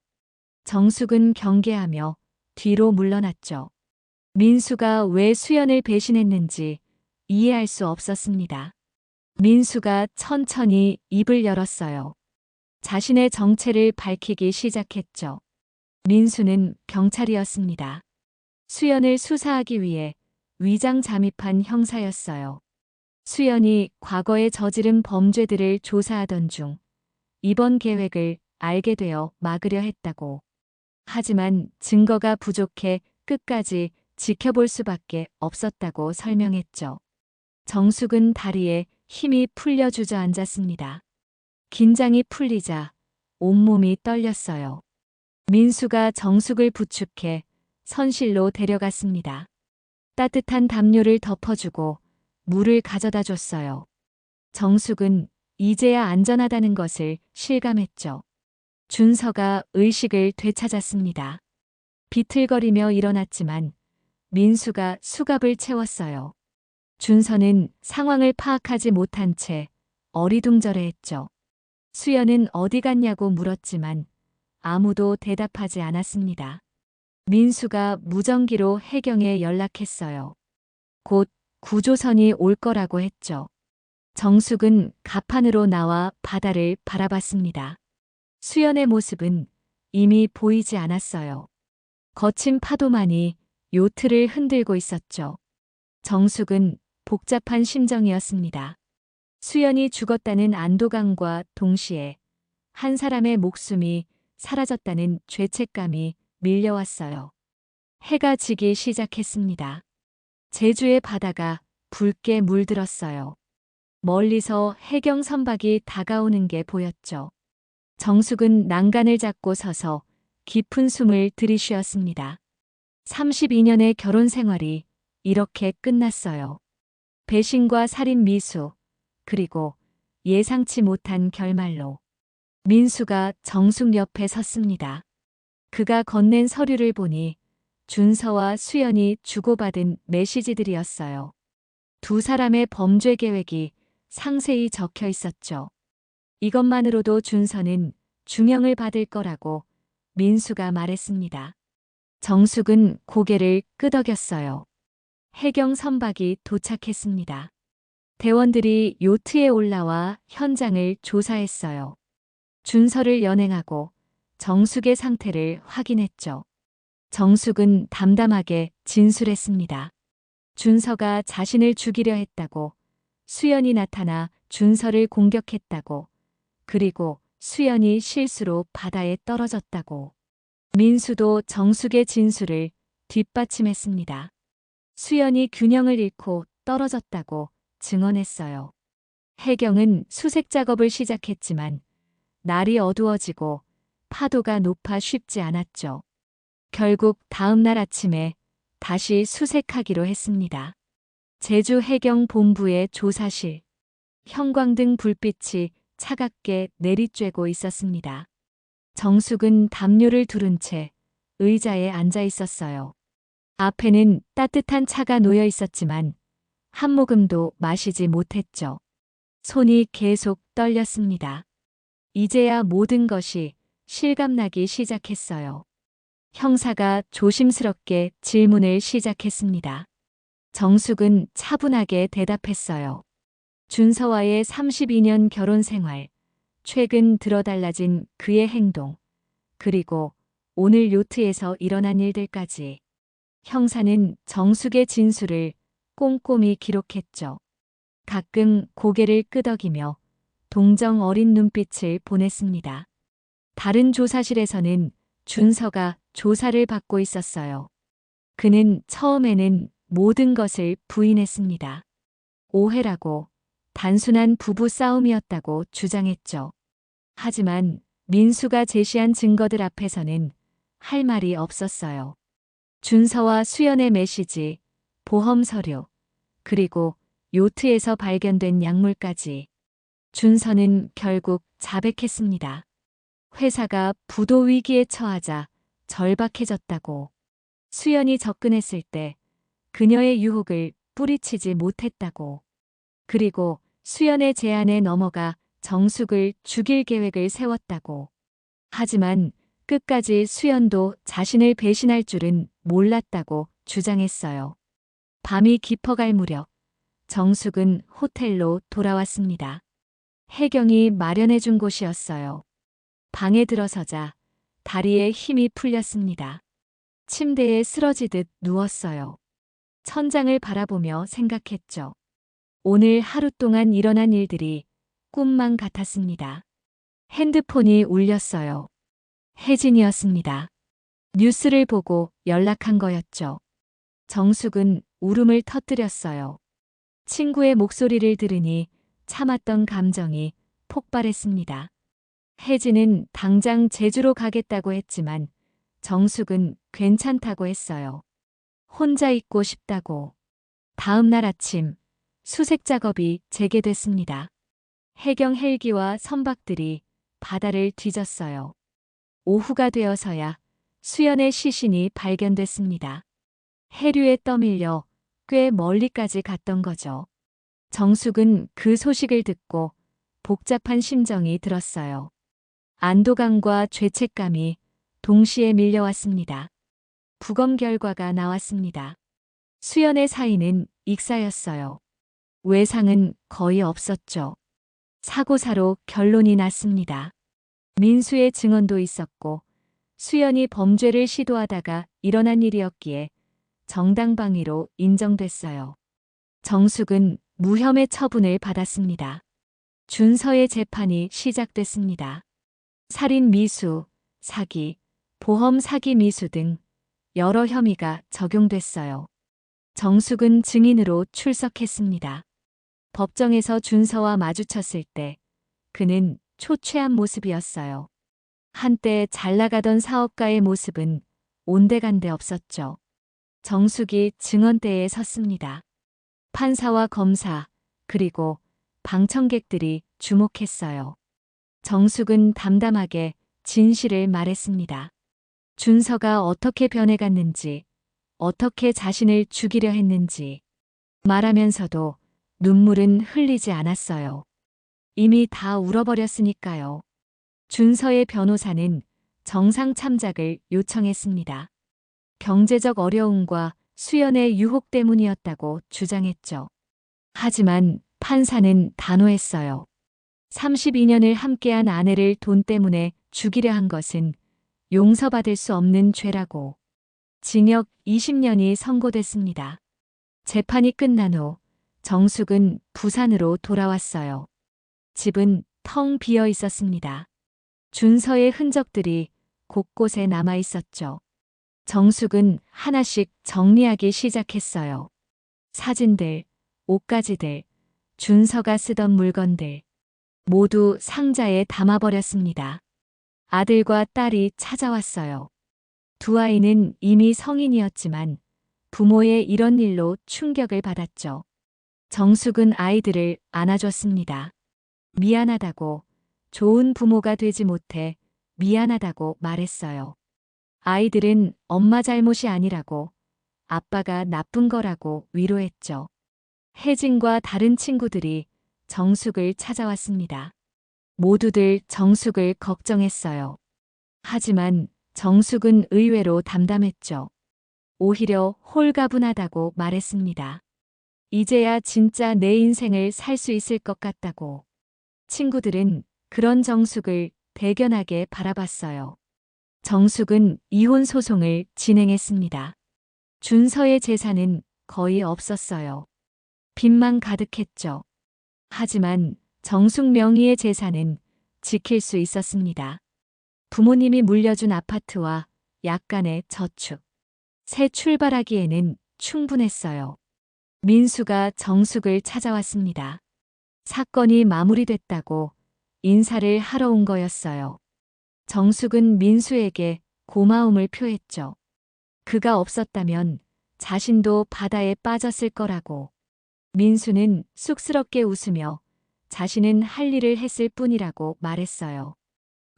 정숙은 경계하며 뒤로 물러났죠. 민수가 왜 수연을 배신했는지 이해할 수 없었습니다. 민수가 천천히 입을 열었어요. 자신의 정체를 밝히기 시작했죠. 민수는 경찰이었습니다. 수연을 수사하기 위해 위장 잠입한 형사였어요. 수연이 과거에 저지른 범죄들을 조사하던 중 이번 계획을 알게 되어 막으려 했다고. 하지만 증거가 부족해 끝까지 지켜볼 수밖에 없었다고 설명했죠. 정숙은 다리에 힘이 풀려 주저앉았습니다. 긴장이 풀리자 온몸이 떨렸어요. 민수가 정숙을 부축해 선실로 데려갔습니다. 따뜻한 담요를 덮어주고 물을 가져다 줬어요. 정숙은 이제야 안전하다는 것을 실감했죠. 준서가 의식을 되찾았습니다. 비틀거리며 일어났지만 민수가 수갑을 채웠어요. 준서는 상황을 파악하지 못한 채 어리둥절해했죠. 수연은 어디 갔냐고 물었지만 아무도 대답하지 않았습니다. 민수가 무전기로 해경에 연락했어요. 곧 구조선이 올 거라고 했죠. 정숙은 갑판으로 나와 바다를 바라봤습니다. 수연의 모습은 이미 보이지 않았어요. 거친 파도만이 요트를 흔들고 있었죠. 정숙은 복잡한 심정이었습니다. 수연이 죽었다는 안도감과 동시에 한 사람의 목숨이 사라졌다는 죄책감이 밀려왔어요. 해가 지기 시작했습니다. 제주의 바다가 붉게 물들었어요. 멀리서 해경 선박이 다가오는 게 보였죠. 정숙은 난간을 잡고 서서 깊은 숨을 들이쉬었습니다. 32년의 결혼 생활이 이렇게 끝났어요. 배신과 살인 미수, 그리고 예상치 못한 결말로. 민수가 정숙 옆에 섰습니다. 그가 건넨 서류를 보니 준서와 수연이 주고받은 메시지들이었어요. 두 사람의 범죄 계획이 상세히 적혀 있었죠. 이것만으로도 준서는 중형을 받을 거라고 민수가 말했습니다. 정숙은 고개를 끄덕였어요. 해경 선박이 도착했습니다. 대원들이 요트에 올라와 현장을 조사했어요. 준서를 연행하고 정숙의 상태를 확인했죠. 정숙은 담담하게 진술했습니다. 준서가 자신을 죽이려 했다고, 수연이 나타나 준서를 공격했다고, 그리고 수연이 실수로 바다에 떨어졌다고. 민수도 정숙의 진술을 뒷받침했습니다. 수연이 균형을 잃고 떨어졌다고 증언했어요. 해경은 수색 작업을 시작했지만 날이 어두워지고 파도가 높아 쉽지 않았죠. 결국 다음 날 아침에 다시 수색하기로 했습니다. 제주 해경 본부의 조사실. 형광등 불빛이 차갑게 내리쬐고 있었습니다. 정숙은 담요를 두른 채 의자에 앉아 있었어요. 앞에는 따뜻한 차가 놓여 있었지만 한 모금도 마시지 못했죠. 손이 계속 떨렸습니다. 이제야 모든 것이 실감나기 시작했어요. 형사가 조심스럽게 질문을 시작했습니다. 정숙은 차분하게 대답했어요. 준서와의 32년 결혼 생활, 최근 들어 달라진 그의 행동, 그리고 오늘 요트에서 일어난 일들까지. 형사는 정숙의 진술을 꼼꼼히 기록했죠. 가끔 고개를 끄덕이며 동정 어린 눈빛을 보냈습니다. 다른 조사실에서는 준서가 조사를 받고 있었어요. 그는 처음에는 모든 것을 부인했습니다. 오해라고, 단순한 부부 싸움이었다고 주장했죠. 하지만 민수가 제시한 증거들 앞에서는 할 말이 없었어요. 준서와 수연의 메시지, 보험 서류, 그리고 요트에서 발견된 약물까지. 준서는 결국 자백했습니다. 회사가 부도 위기에 처하자 절박해졌다고. 수연이 접근했을 때 그녀의 유혹을 뿌리치지 못했다고. 그리고 수연의 제안에 넘어가 정숙을 죽일 계획을 세웠다고. 하지만 끝까지 수연도 자신을 배신할 줄은 몰랐다고 주장했어요. 밤이 깊어갈 무렵 정숙은 호텔로 돌아왔습니다. 해경이 마련해준 곳이었어요. 방에 들어서자 다리에 힘이 풀렸습니다. 침대에 쓰러지듯 누웠어요. 천장을 바라보며 생각했죠. 오늘 하루 동안 일어난 일들이 꿈만 같았습니다. 핸드폰이 울렸어요. 혜진이었습니다. 뉴스를 보고 연락한 거였죠. 정숙은 울음을 터뜨렸어요. 친구의 목소리를 들으니 참았던 감정이 폭발했습니다. 혜진은 당장 제주로 가겠다고 했지만 정숙은 괜찮다고 했어요. 혼자 있고 싶다고. 다음 날 아침 수색 작업이 재개됐습니다. 해경 헬기와 선박들이 바다를 뒤졌어요. 오후가 되어서야 수연의 시신이 발견됐습니다. 해류에 떠밀려 꽤 멀리까지 갔던 거죠. 정숙은 그 소식을 듣고 복잡한 심정이 들었어요. 안도감과 죄책감이 동시에 밀려왔습니다. 부검 결과가 나왔습니다. 수연의 사인은 익사였어요. 외상은 거의 없었죠. 사고사로 결론이 났습니다. 민수의 증언도 있었고 수연이 범죄를 시도하다가 일어난 일이었기에 정당방위로 인정됐어요. 정숙은 무혐의 처분을 받았습니다. 준서의 재판이 시작됐습니다. 살인 미수, 사기, 보험 사기 미수 등 여러 혐의가 적용됐어요. 정숙은 증인으로 출석했습니다. 법정에서 준서와 마주쳤을 때 그는 초췌한 모습이었어요. 한때 잘 나가던 사업가의 모습은 온데간데 없었죠. 정숙이 증언대에 섰습니다. 판사와 검사, 그리고 방청객들이 주목했어요. 정숙은 담담하게 진실을 말했습니다. 준서가 어떻게 변해갔는지, 어떻게 자신을 죽이려 했는지 말하면서도 눈물은 흘리지 않았어요. 이미 다 울어버렸으니까요. 준서의 변호사는 정상 참작을 요청했습니다. 경제적 어려움과 수연의 유혹 때문이었다고 주장했죠. 하지만 판사는 단호했어요. 32년을 함께한 아내를 돈 때문에 죽이려 한 것은 용서받을 수 없는 죄라고. 징역 20년이 선고됐습니다. 재판이 끝난 후 정숙은 부산으로 돌아왔어요. 집은 텅 비어 있었습니다. 준서의 흔적들이 곳곳에 남아 있었죠. 정숙은 하나씩 정리하기 시작했어요. 사진들, 옷가지들, 준서가 쓰던 물건들 모두 상자에 담아버렸습니다. 아들과 딸이 찾아왔어요. 두 아이는 이미 성인이었지만 부모의 이런 일로 충격을 받았죠. 정숙은 아이들을 안아줬습니다. 미안하다고, 좋은 부모가 되지 못해 미안하다고 말했어요. 아이들은 엄마 잘못이 아니라고, 아빠가 나쁜 거라고 위로했죠. 혜진과 다른 친구들이 정숙을 찾아왔습니다. 모두들 정숙을 걱정했어요. 하지만 정숙은 의외로 담담했죠. 오히려 홀가분하다고 말했습니다. 이제야 진짜 내 인생을 살 수 있을 것 같다고. 친구들은 그런 정숙을 대견하게 바라봤어요. 정숙은 이혼 소송을 진행했습니다. 준서의 재산은 거의 없었어요. 빚만 가득했죠. 하지만 정숙 명의의 재산은 지킬 수 있었습니다. 부모님이 물려준 아파트와 약간의 저축. 새 출발하기에는 충분했어요. 민수가 정숙을 찾아왔습니다. 사건이 마무리됐다고 인사를 하러 온 거였어요. 정숙은 민수에게 고마움을 표했죠. 그가 없었다면 자신도 바다에 빠졌을 거라고. 민수는 쑥스럽게 웃으며 자신은 할 일을 했을 뿐이라고 말했어요.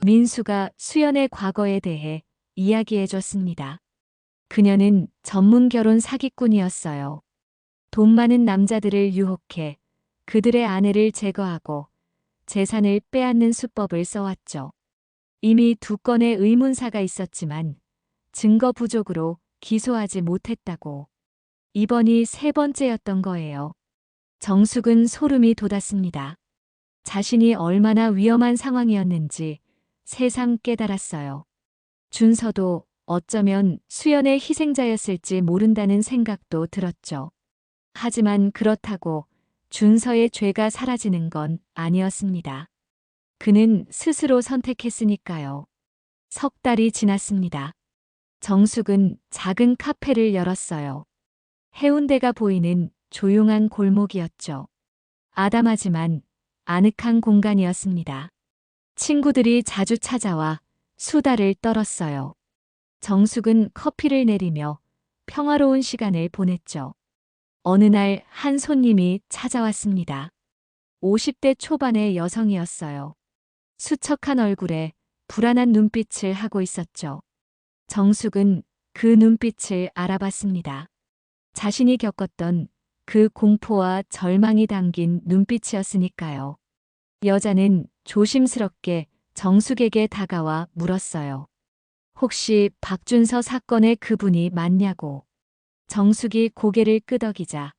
민수가 수연의 과거에 대해 이야기해 줬습니다. 그녀는 전문 결혼 사기꾼이었어요. 돈 많은 남자들을 유혹해 그들의 아내를 제거하고 재산을 빼앗는 수법을 써왔죠. 이미 2건의 의문사가 있었지만 증거 부족으로 기소하지 못했다고. 이번이 3번째였던 거예요. 정숙은 소름이 돋았습니다. 자신이 얼마나 위험한 상황이었는지 새삼 깨달았어요. 준서도 어쩌면 수연의 희생자였을지 모른다는 생각도 들었죠. 하지만 그렇다고 준서의 죄가 사라지는 건 아니었습니다. 그는 스스로 선택했으니까요. 석 달이 지났습니다. 정숙은 작은 카페를 열었어요. 해운대가 보이는 조용한 골목이었죠. 아담하지만 아늑한 공간이었습니다. 친구들이 자주 찾아와 수다를 떨었어요. 정숙은 커피를 내리며 평화로운 시간을 보냈죠. 어느 날 한 손님이 찾아왔습니다. 50대 초반의 여성이었어요. 수척한 얼굴에 불안한 눈빛을 하고 있었죠. 정숙은 그 눈빛을 알아봤습니다. 자신이 겪었던 그 공포와 절망이 담긴 눈빛이었으니까요. 여자는 조심스럽게 정숙에게 다가와 물었어요. 혹시 박준서 사건의 그분이 맞냐고. 정숙이 고개를 끄덕이자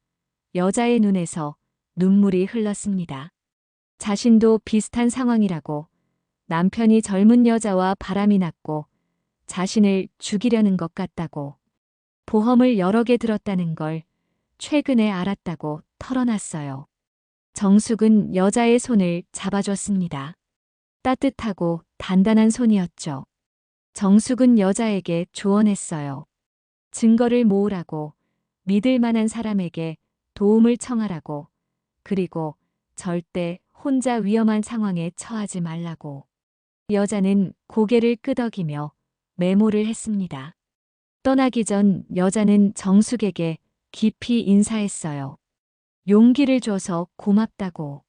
여자의 눈에서 눈물이 흘렀습니다. 자신도 비슷한 상황이라고, 남편이 젊은 여자와 바람이 났고 자신을 죽이려는 것 같다고, 보험을 여러 개 들었다는 걸 최근에 알았다고 털어놨어요. 정숙은 여자의 손을 잡아줬습니다. 따뜻하고 단단한 손이었죠. 정숙은 여자에게 조언했어요. 증거를 모으라고, 믿을 만한 사람에게 도움을 청하라고, 그리고 절대 혼자 위험한 상황에 처하지 말라고. 여자는 고개를 끄덕이며 메모를 했습니다. 떠나기 전 여자는 정숙에게 깊이 인사했어요. 용기를 줘서 고맙다고.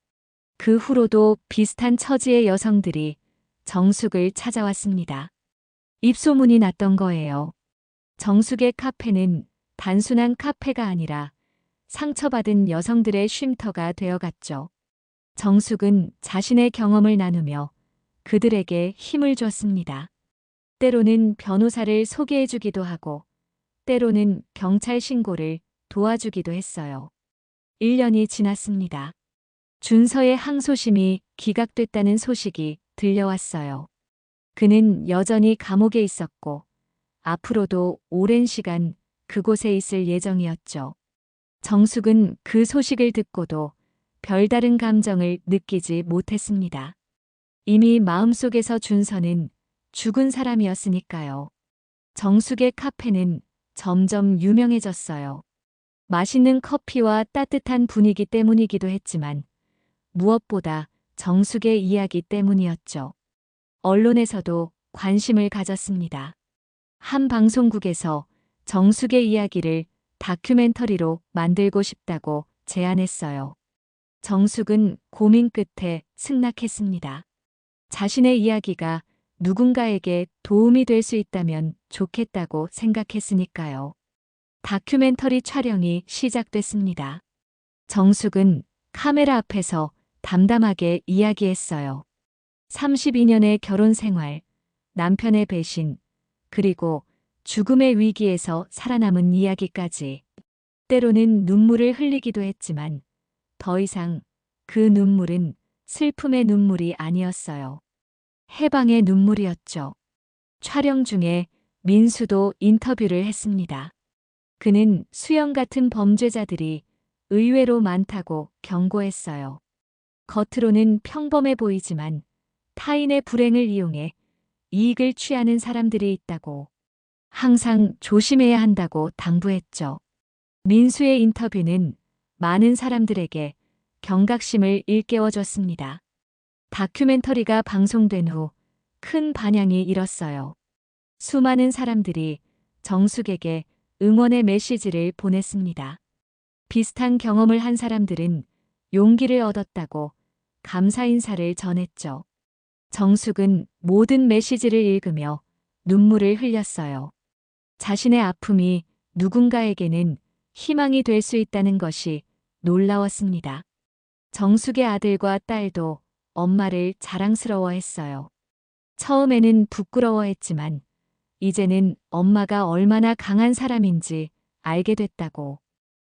그 후로도 비슷한 처지의 여성들이 정숙을 찾아왔습니다. 입소문이 났던 거예요. 정숙의 카페는 단순한 카페가 아니라 상처받은 여성들의 쉼터가 되어갔죠. 정숙은 자신의 경험을 나누며 그들에게 힘을 줬습니다. 때로는 변호사를 소개해주기도 하고, 때로는 경찰 신고를 도와주기도 했어요. 1년이 지났습니다. 준서의 항소심이 기각됐다는 소식이 들려왔어요. 그는 여전히 감옥에 있었고, 앞으로도 오랜 시간 그곳에 있을 예정이었죠. 정숙은 그 소식을 듣고도 별다른 감정을 느끼지 못했습니다. 이미 마음속에서 준서는 죽은 사람이었으니까요. 정숙의 카페는 점점 유명해졌어요. 맛있는 커피와 따뜻한 분위기 때문이기도 했지만 무엇보다 정숙의 이야기 때문이었죠. 언론에서도 관심을 가졌습니다. 한 방송국에서 정숙의 이야기를 다큐멘터리로 만들고 싶다고 제안했어요. 정숙은 고민 끝에 승낙했습니다. 자신의 이야기가 누군가에게 도움이 될 수 있다면 좋겠다고 생각했으니까요. 다큐멘터리 촬영이 시작됐습니다. 정숙은 카메라 앞에서 담담하게 이야기했어요. 32년의 결혼 생활, 남편의 배신, 그리고 죽음의 위기에서 살아남은 이야기까지. 때로는 눈물을 흘리기도 했지만 더 이상 그 눈물은 슬픔의 눈물이 아니었어요. 해방의 눈물이었죠. 촬영 중에 민수도 인터뷰를 했습니다. 그는 수영 같은 범죄자들이 의외로 많다고 경고했어요. 겉으로는 평범해 보이지만 타인의 불행을 이용해 이익을 취하는 사람들이 있다고, 항상 조심해야 한다고 당부했죠. 민수의 인터뷰는 많은 사람들에게 경각심을 일깨워줬습니다. 다큐멘터리가 방송된 후 큰 반향이 일었어요. 수많은 사람들이 정숙에게 응원의 메시지를 보냈습니다. 비슷한 경험을 한 사람들은 용기를 얻었다고 감사 인사를 전했죠. 정숙은 모든 메시지를 읽으며 눈물을 흘렸어요. 자신의 아픔이 누군가에게는 희망이 될 수 있다는 것이 놀라웠습니다. 정숙의 아들과 딸도 엄마를 자랑스러워했어요. 처음에는 부끄러워했지만 이제는 엄마가 얼마나 강한 사람인지 알게 됐다고.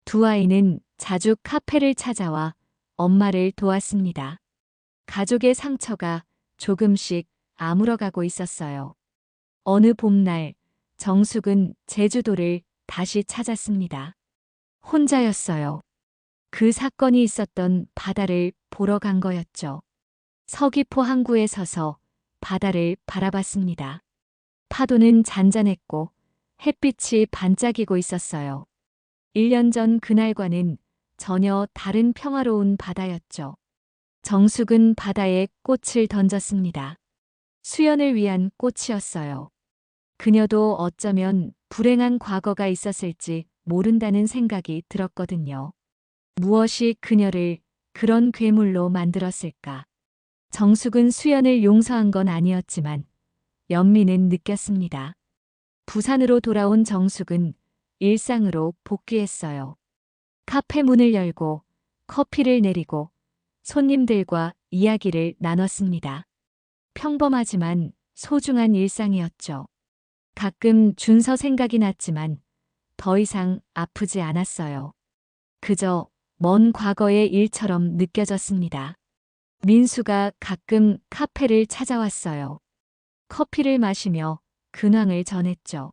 두 아이는 자주 카페를 찾아와 엄마를 도왔습니다. 가족의 상처가 조금씩 아물어가고 있었어요. 어느 봄날 정숙은 제주도를 다시 찾았습니다. 혼자였어요. 그 사건이 있었던 바다를 보러 간 거였죠. 서귀포 항구에 서서 바다를 바라봤습니다. 파도는 잔잔했고 햇빛이 반짝이고 있었어요. 1년 전 그날과는 전혀 다른 평화로운 바다였죠. 정숙은 바다에 꽃을 던졌습니다. 수연을 위한 꽃이었어요. 그녀도 어쩌면 불행한 과거가 있었을지 모른다는 생각이 들었거든요. 무엇이 그녀를 그런 괴물로 만들었을까? 정숙은 수연을 용서한 건 아니었지만 연민은 느꼈습니다. 부산으로 돌아온 정숙은 일상으로 복귀했어요. 카페 문을 열고 커피를 내리고 손님들과 이야기를 나눴습니다. 평범하지만 소중한 일상이었죠. 가끔 준서 생각이 났지만 더 이상 아프지 않았어요. 그저 먼 과거의 일처럼 느껴졌습니다. 민수가 가끔 카페를 찾아왔어요. 커피를 마시며 근황을 전했죠.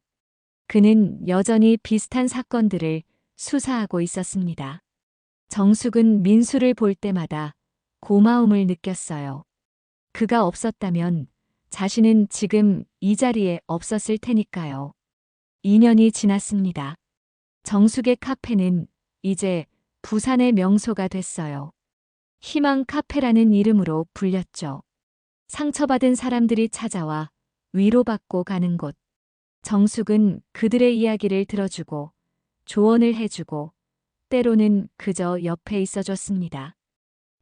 그는 여전히 비슷한 사건들을 수사하고 있었습니다. 정숙은 민수를 볼 때마다 고마움을 느꼈어요. 그가 없었다면 자신은 지금 이 자리에 없었을 테니까요. 2년이 지났습니다. 정숙의 카페는 이제 부산의 명소가 됐어요. 희망 카페라는 이름으로 불렸죠. 상처받은 사람들이 찾아와 위로받고 가는 곳. 정숙은 그들의 이야기를 들어주고 조언을 해주고 때로는 그저 옆에 있어줬습니다.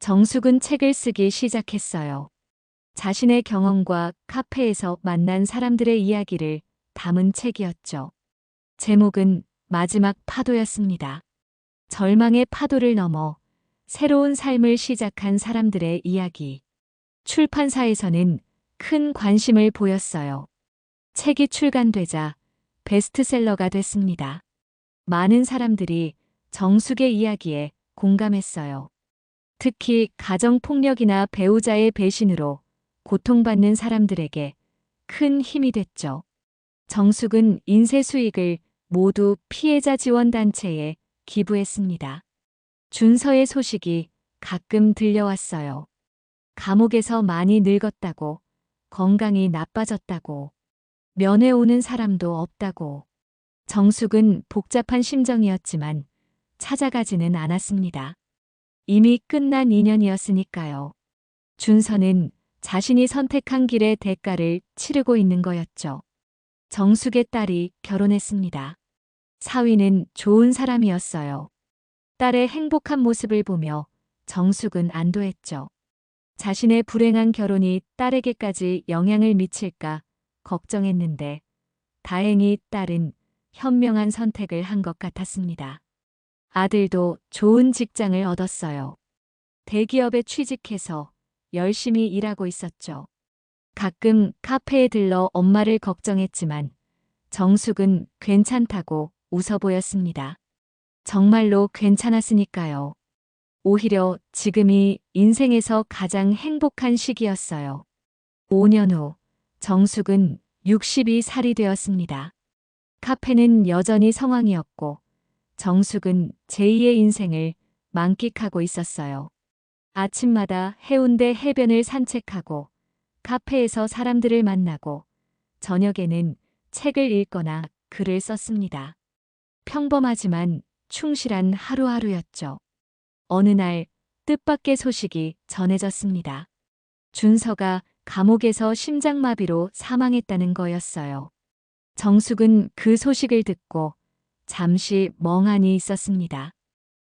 정숙은 책을 쓰기 시작했어요. 자신의 경험과 카페에서 만난 사람들의 이야기를 담은 책이었죠. 제목은 마지막 파도였습니다. 절망의 파도를 넘어 새로운 삶을 시작한 사람들의 이야기. 출판사에서는 큰 관심을 보였어요. 책이 출간되자 베스트셀러가 됐습니다. 많은 사람들이 정숙의 이야기에 공감했어요. 특히 가정폭력이나 배우자의 배신으로 고통받는 사람들에게 큰 힘이 됐죠. 정숙은 인쇄 수익을 모두 피해자 지원단체에 기부했습니다. 준서의 소식이 가끔 들려왔어요. 감옥에서 많이 늙었다고, 건강이 나빠졌다고, 면회 오는 사람도 없다고. 정숙은 복잡한 심정이었지만 찾아가지는 않았습니다. 이미 끝난 인연이었으니까요. 준서는 자신이 선택한 길의 대가를 치르고 있는 거였죠. 정숙의 딸이 결혼했습니다. 사위는 좋은 사람이었어요. 딸의 행복한 모습을 보며 정숙은 안도했죠. 자신의 불행한 결혼이 딸에게까지 영향을 미칠까 걱정했는데 다행히 딸은 현명한 선택을 한 것 같았습니다. 아들도 좋은 직장을 얻었어요. 대기업에 취직해서 열심히 일하고 있었죠. 가끔 카페에 들러 엄마를 걱정했지만 정숙은 괜찮다고 웃어 보였습니다. 정말로 괜찮았으니까요. 오히려 지금이 인생에서 가장 행복한 시기였어요. 5년 후 정숙은 62살이 되었습니다. 카페는 여전히 성황이었고 정숙은 제2의 인생을 만끽하고 있었어요. 아침마다 해운대 해변을 산책하고 카페에서 사람들을 만나고 저녁에는 책을 읽거나 글을 썼습니다. 평범하지만 충실한 하루하루였죠. 어느 날 뜻밖의 소식이 전해졌습니다. 준서가 감옥에서 심장마비로 사망했다는 거였어요. 정숙은 그 소식을 듣고 잠시 멍하니 있었습니다.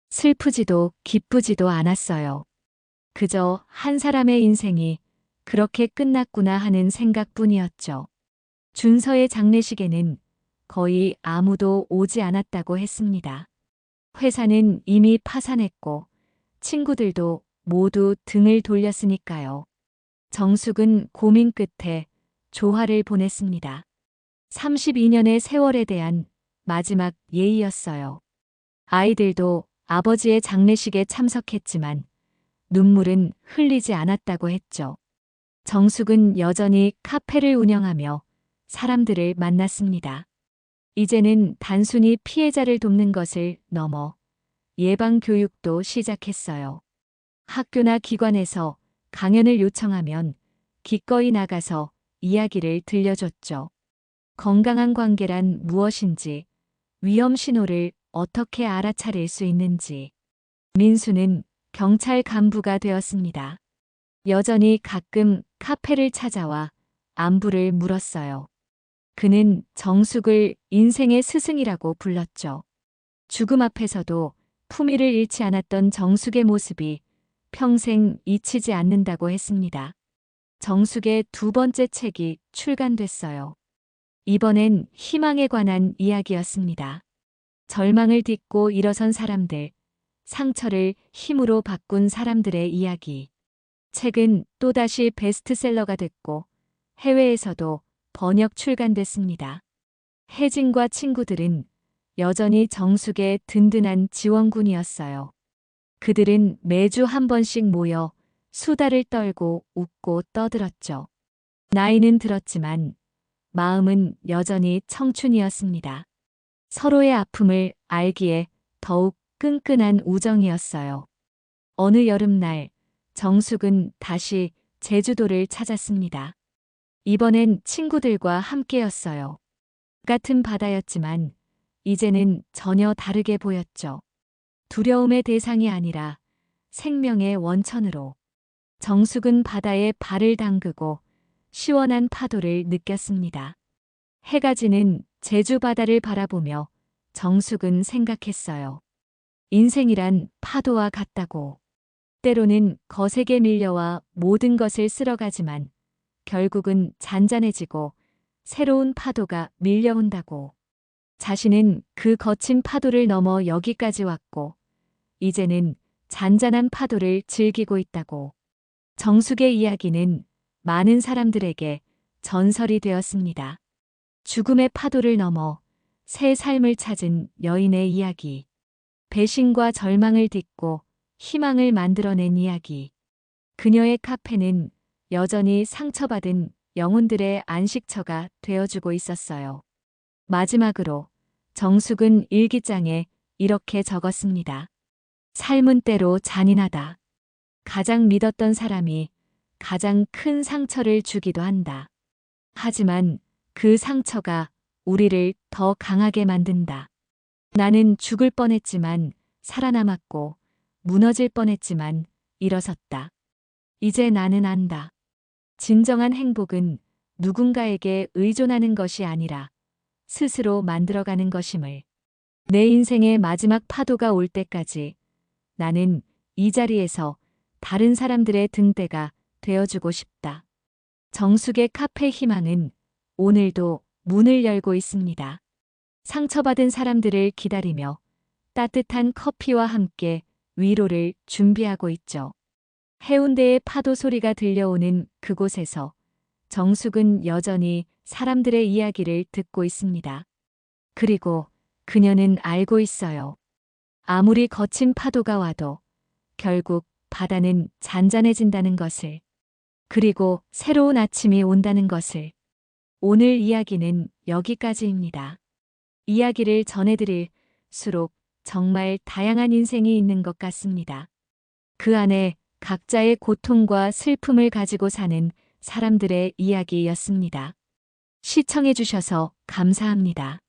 슬프지도 기쁘지도 않았어요. 그저 한 사람의 인생이 그렇게 끝났구나 하는 생각뿐이었죠. 준서의 장례식에는 거의 아무도 오지 않았다고 했습니다. 회사는 이미 파산했고 친구들도 모두 등을 돌렸으니까요. 정숙은 고민 끝에 조화를 보냈습니다. 32년의 세월에 대한 마지막 예의였어요. 아이들도 아버지의 장례식에 참석했지만 눈물은 흘리지 않았다고 했죠. 정숙은 여전히 카페를 운영하며 사람들을 만났습니다. 이제는 단순히 피해자를 돕는 것을 넘어 예방교육도 시작했어요. 학교나 기관에서 강연을 요청하면 기꺼이 나가서 이야기를 들려줬죠. 건강한 관계란 무엇인지, 위험 신호를 어떻게 알아차릴 수 있는지. 민수는 경찰 간부가 되었습니다. 여전히 가끔 카페를 찾아와 안부를 물었어요. 그는 정숙을 인생의 스승이라고 불렀죠. 죽음 앞에서도 품위를 잃지 않았던 정숙의 모습이 평생 잊히지 않는다고 했습니다. 정숙의 두 번째 책이 출간됐어요. 이번엔 희망에 관한 이야기였습니다. 절망을 딛고 일어선 사람들, 상처를 힘으로 바꾼 사람들의 이야기. 책은 또다시 베스트셀러가 됐고 해외에서도 번역 출간됐습니다. 혜진과 친구들은 여전히 정숙의 든든한 지원군이었어요. 그들은 매주 한 번씩 모여 수다를 떨고 웃고 떠들었죠. 나이는 들었지만 마음은 여전히 청춘이었습니다. 서로의 아픔을 알기에 더욱 끈끈한 우정이었어요. 어느 여름날 정숙은 다시 제주도를 찾았습니다. 이번엔 친구들과 함께였어요. 같은 바다였지만 이제는 전혀 다르게 보였죠. 두려움의 대상이 아니라 생명의 원천으로. 정숙은 바다에 발을 담그고 시원한 파도를 느꼈습니다. 해가 지는 제주 바다를 바라보며 정숙은 생각했어요. 인생이란 파도와 같다고. 때로는 거세게 밀려와 모든 것을 쓸어가지만 결국은 잔잔해지고 새로운 파도가 밀려온다고. 자신은 그 거친 파도를 넘어 여기까지 왔고 이제는 잔잔한 파도를 즐기고 있다고. 정숙의 이야기는 많은 사람들에게 전설이 되었습니다. 죽음의 파도를 넘어 새 삶을 찾은 여인의 이야기. 배신과 절망을 딛고 희망을 만들어낸 이야기. 그녀의 카페는 여전히 상처받은 영혼들의 안식처가 되어주고 있었어요. 마지막으로 정숙은 일기장에 이렇게 적었습니다. 삶은 때로 잔인하다. 가장 믿었던 사람이 가장 큰 상처를 주기도 한다. 하지만 그 상처가 우리를 더 강하게 만든다. 나는 죽을 뻔했지만 살아남았고 무너질 뻔했지만 일어섰다. 이제 나는 안다. 진정한 행복은 누군가에게 의존하는 것이 아니라 스스로 만들어가는 것임을. 내 인생의 마지막 파도가 올 때까지 나는 이 자리에서 다른 사람들의 등대가 되어주고 싶다. 정숙의 카페 희망은 오늘도 문을 열고 있습니다. 상처받은 사람들을 기다리며 따뜻한 커피와 함께 위로를 준비하고 있죠. 해운대의 파도 소리가 들려오는 그곳에서 정숙은 여전히 사람들의 이야기를 듣고 있습니다. 그리고 그녀는 알고 있어요. 아무리 거친 파도가 와도 결국 바다는 잔잔해진다는 것을. 그리고 새로운 아침이 온다는 것을. 오늘 이야기는 여기까지입니다. 이야기를 전해드릴수록 정말 다양한 인생이 있는 것 같습니다. 그 안에 각자의 고통과 슬픔을 가지고 사는 사람들의 이야기였습니다. 시청해주셔서 감사합니다.